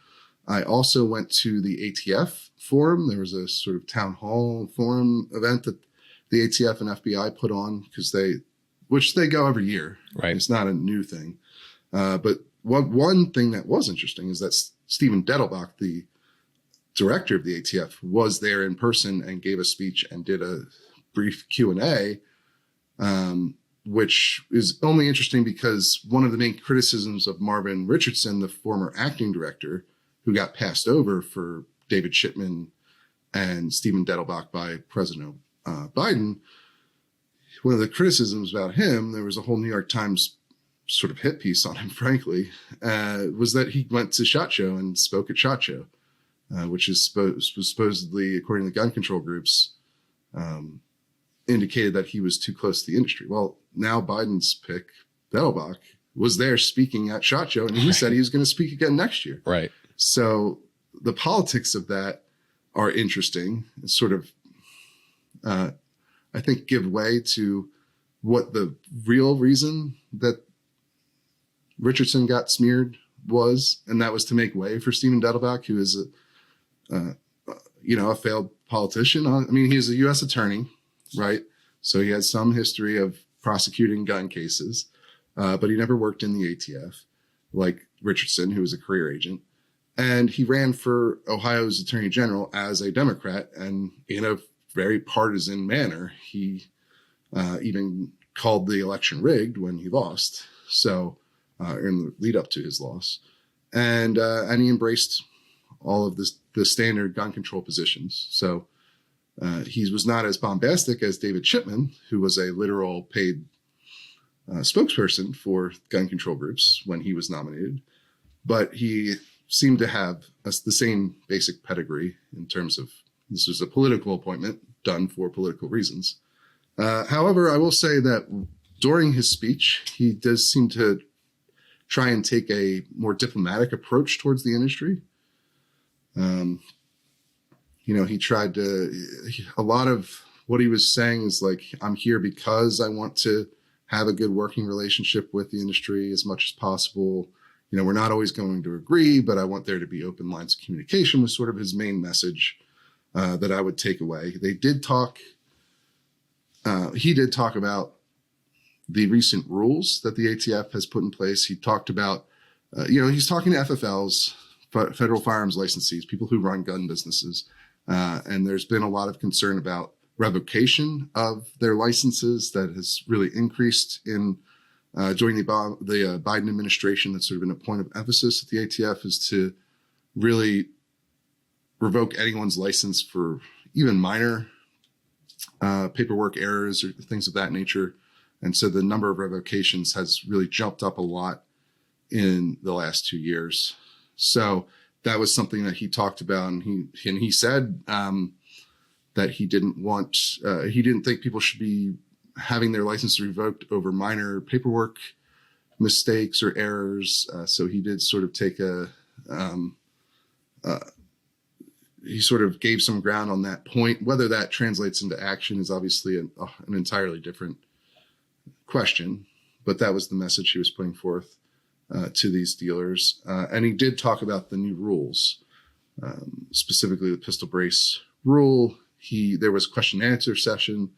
I also went to the ATF forum. There was a sort of town hall forum event that the ATF and FBI put on which they go every year. Right. It's not a new thing. But one thing that was interesting is that Stephen Dettelbach, the director of the ATF, was there in person and gave a speech and did a brief Q&A, which is only interesting because one of the main criticisms of Marvin Richardson, the former acting director, who got passed over for David Shipman and Stephen Dettelbach by President Biden, one of the criticisms about him, there was a whole New York Times sort of hit piece on him, frankly, was that he went to SHOT Show and spoke at SHOT Show, which is supposedly, according to gun control groups, indicated that he was too close to the industry. Well, now Biden's pick, Dettelbach, was there speaking at SHOT Show, and he said he was going to speak again next year. Right. So the politics of that are interesting. It's sort of, I think, give way to what the real reason that Richardson got smeared was, and that was to make way for Stephen Dettelbach, who is a failed politician. I mean, he's a U.S. attorney, right? So he has some history of prosecuting gun cases, but he never worked in the ATF like Richardson, who was a career agent. And he ran for Ohio's attorney general as a Democrat, and in a very partisan manner. He even called the election rigged when he lost. So in the lead up to his loss, and he embraced all of the standard gun control positions. So he was not as bombastic as David Shipman, who was a literal paid spokesperson for gun control groups when he was nominated, but he seemed to have the same basic pedigree in terms of this was a political appointment done for political reasons. However, I will say that during his speech, he does seem to try and take a more diplomatic approach towards the industry. He tried to, a lot of what he was saying is like, I'm here because I want to have a good working relationship with the industry as much as possible. we're not always going to agree, but I want there to be open lines of communication was sort of his main message that I would take away. He did talk about the recent rules that the ATF has put in place. He talked about, he's talking to FFLs, federal firearms licensees, people who run gun businesses. And there's been a lot of concern about revocation of their licenses that has really increased in during the Biden administration. That's sort of been a point of emphasis at the ATF, is to really revoke anyone's license for even minor paperwork errors or things of that nature. And so the number of revocations has really jumped up a lot in the last 2 years. So that was something that he talked about, and he said that he didn't think people should be having their license revoked over minor paperwork mistakes or errors. So he did sort of take he sort of gave some ground on that point. Whether that translates into action is obviously an entirely different question, but that was the message he was putting forth to these dealers. And he did talk about the new rules, specifically the pistol brace rule. There was a question and answer session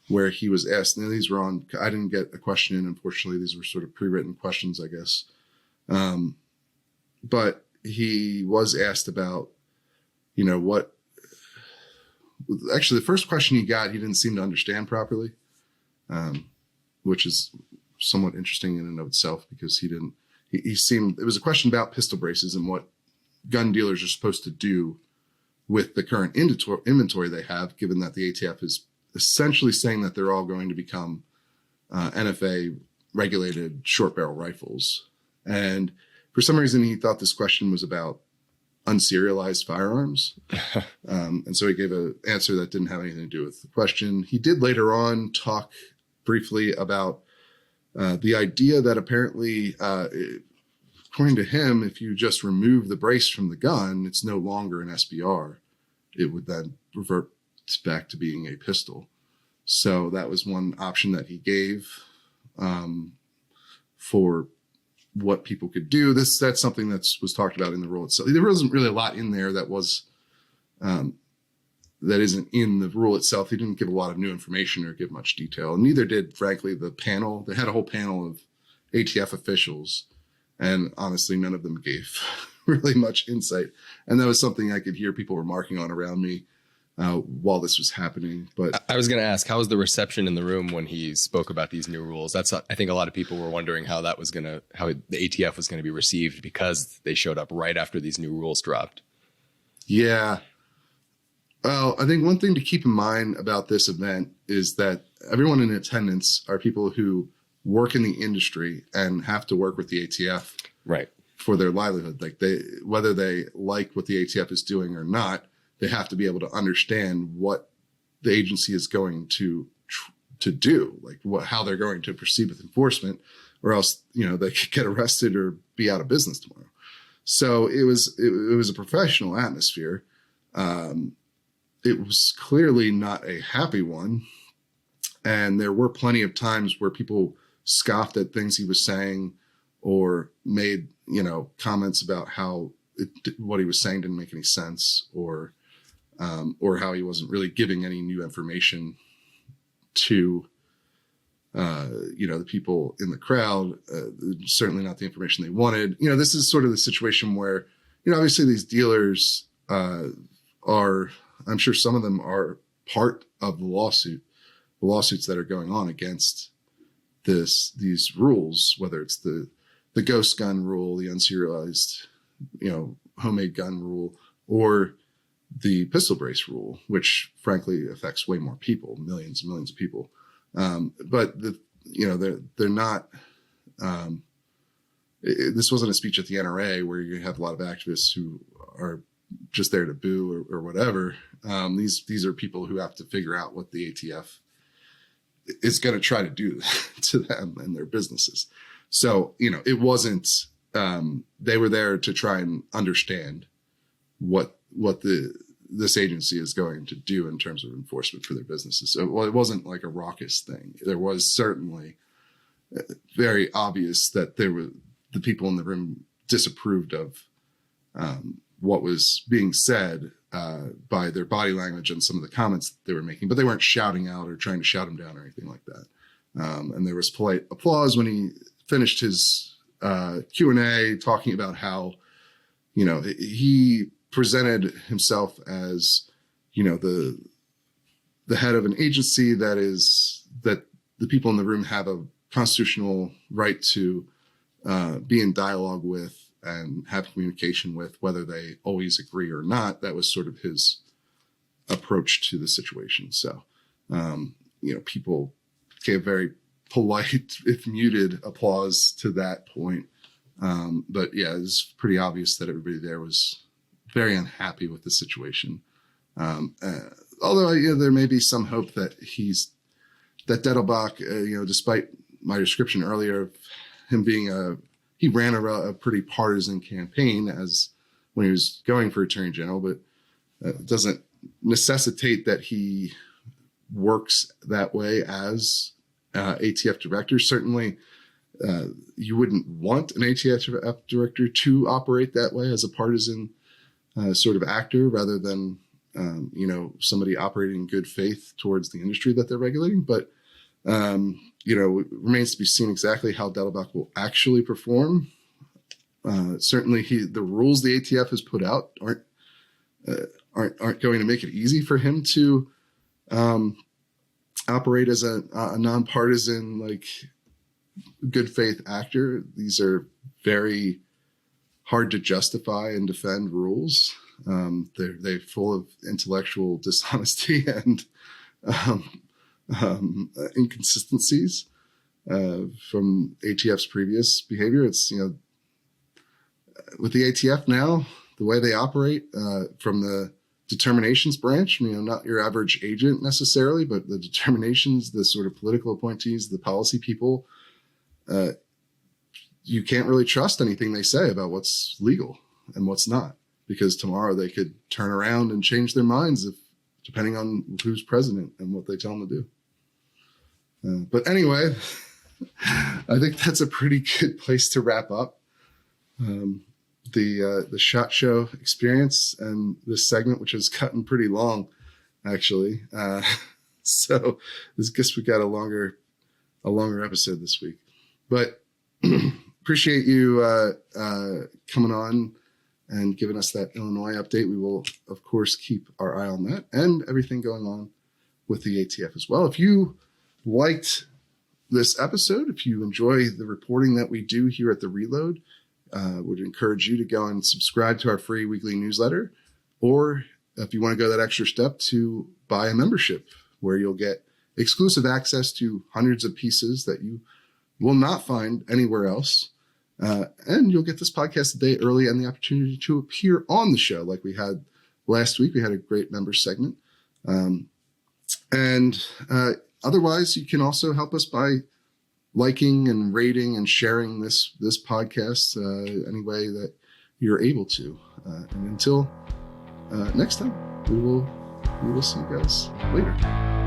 where he was asked, and these were on, I didn't get a question in, unfortunately. These were sort of pre-written questions, I guess. But he was asked about, actually the first question he got, he didn't seem to understand properly, which is somewhat interesting in and of itself, because it was a question about pistol braces and what gun dealers are supposed to do with the current inventory they have, given that the ATF is essentially saying that they're all going to become NFA regulated short barrel rifles. And for some reason, he thought this question was about unserialized firearms. And so he gave an answer that didn't have anything to do with the question. He did later on talk briefly about the idea that apparently, according to him, if you just remove the brace from the gun, it's no longer an SBR. It would then revert back to being a pistol. So that was one option that he gave for what people could do. That's something that was talked about in the rule itself. There wasn't really a lot in there that was that isn't in the rule itself. He didn't give a lot of new information or give much detail. And neither did, frankly, the panel. They had a whole panel of ATF officials, and honestly, none of them gave really much insight. And that was something I could hear people remarking on around me while this was happening. But I was going to ask, how was the reception in the room when he spoke about these new rules? I think a lot of people were wondering how the ATF was going to be received, because they showed up right after these new rules dropped. Yeah. Well, I think one thing to keep in mind about this event is that everyone in attendance are people who work in the industry and have to work with the ATF, right, for their livelihood. Like whether they like what the ATF is doing or not, they have to be able to understand what the agency is going to do, like how they're going to proceed with enforcement, or else, they could get arrested or be out of business tomorrow. So it was a professional atmosphere. It was clearly not a happy one. And there were plenty of times where people scoffed at things he was saying, or made, comments about how what he was saying didn't make any sense, or how he wasn't really giving any new information to, the people in the crowd, certainly not the information they wanted. This is sort of the situation where, obviously these dealers are, I'm sure some of them are part of the lawsuits that are going on against these rules, whether it's the ghost gun rule, the unserialized, homemade gun rule, or the pistol brace rule, which frankly affects way more people, millions and millions of people. But they're not. This wasn't a speech at the NRA where you have a lot of activists who are just there to boo or whatever. These are people who have to figure out what the ATF is going to try to do to them and their businesses. So, it wasn't, they were there to try and understand what this agency is going to do in terms of enforcement for their businesses. So, it wasn't like a raucous thing. There was certainly very obvious that the people in the room disapproved of what was being said by their body language and some of the comments they were making, but they weren't shouting out or trying to shout him down or anything like that. And there was polite applause when he finished his Q&A, talking about how, he presented himself as, the head of an agency that the people in the room have a constitutional right to be in dialogue with and have communication with, whether they always agree or not. That was sort of his approach to the situation. So, people gave very polite, if muted, applause to that point. But yeah, it's pretty obvious that everybody there was very unhappy with the situation. Although there may be some hope that Dettelbach, despite my description earlier of him being he ran a pretty partisan campaign as when he was going for Attorney General, but it doesn't necessitate that he works that way as ATF director. Certainly, you wouldn't want an ATF director to operate that way as a partisan sort of actor, rather than somebody operating in good faith towards the industry that they're regulating. But it remains to be seen exactly how Dettelbach will actually perform. Certainly, the rules the ATF has put out aren't going to make it easy for him to operate as a nonpartisan, good faith actor. These are very hard to justify and defend rules. They're full of intellectual dishonesty and inconsistencies from ATF's previous behavior. It's, with the ATF now, the way they operate from the determinations branch, not your average agent necessarily, but the determinations, the sort of political appointees, the policy people, you can't really trust anything they say about what's legal and what's not, because tomorrow they could turn around and change their minds depending on who's president and what they tell them to do. But anyway, I think that's a pretty good place to wrap up the SHOT Show experience and this segment, which has gotten pretty long, actually. So I guess we got a longer episode this week. But appreciate you coming on and giving us that Illinois update. We will, of course, keep our eye on that and everything going on with the ATF as well. If you liked this episode, if you enjoy the reporting that we do here at The Reload, would encourage you to go and subscribe to our free weekly newsletter, or if you want to go that extra step, to buy a membership where you'll get exclusive access to hundreds of pieces that you will not find anywhere else. And you'll get this podcast a day early and the opportunity to appear on the show like we had last week. We had a great member segment. Otherwise, you can also help us by liking and rating and sharing this podcast any way that you're able to. And until next time, we will see you guys later.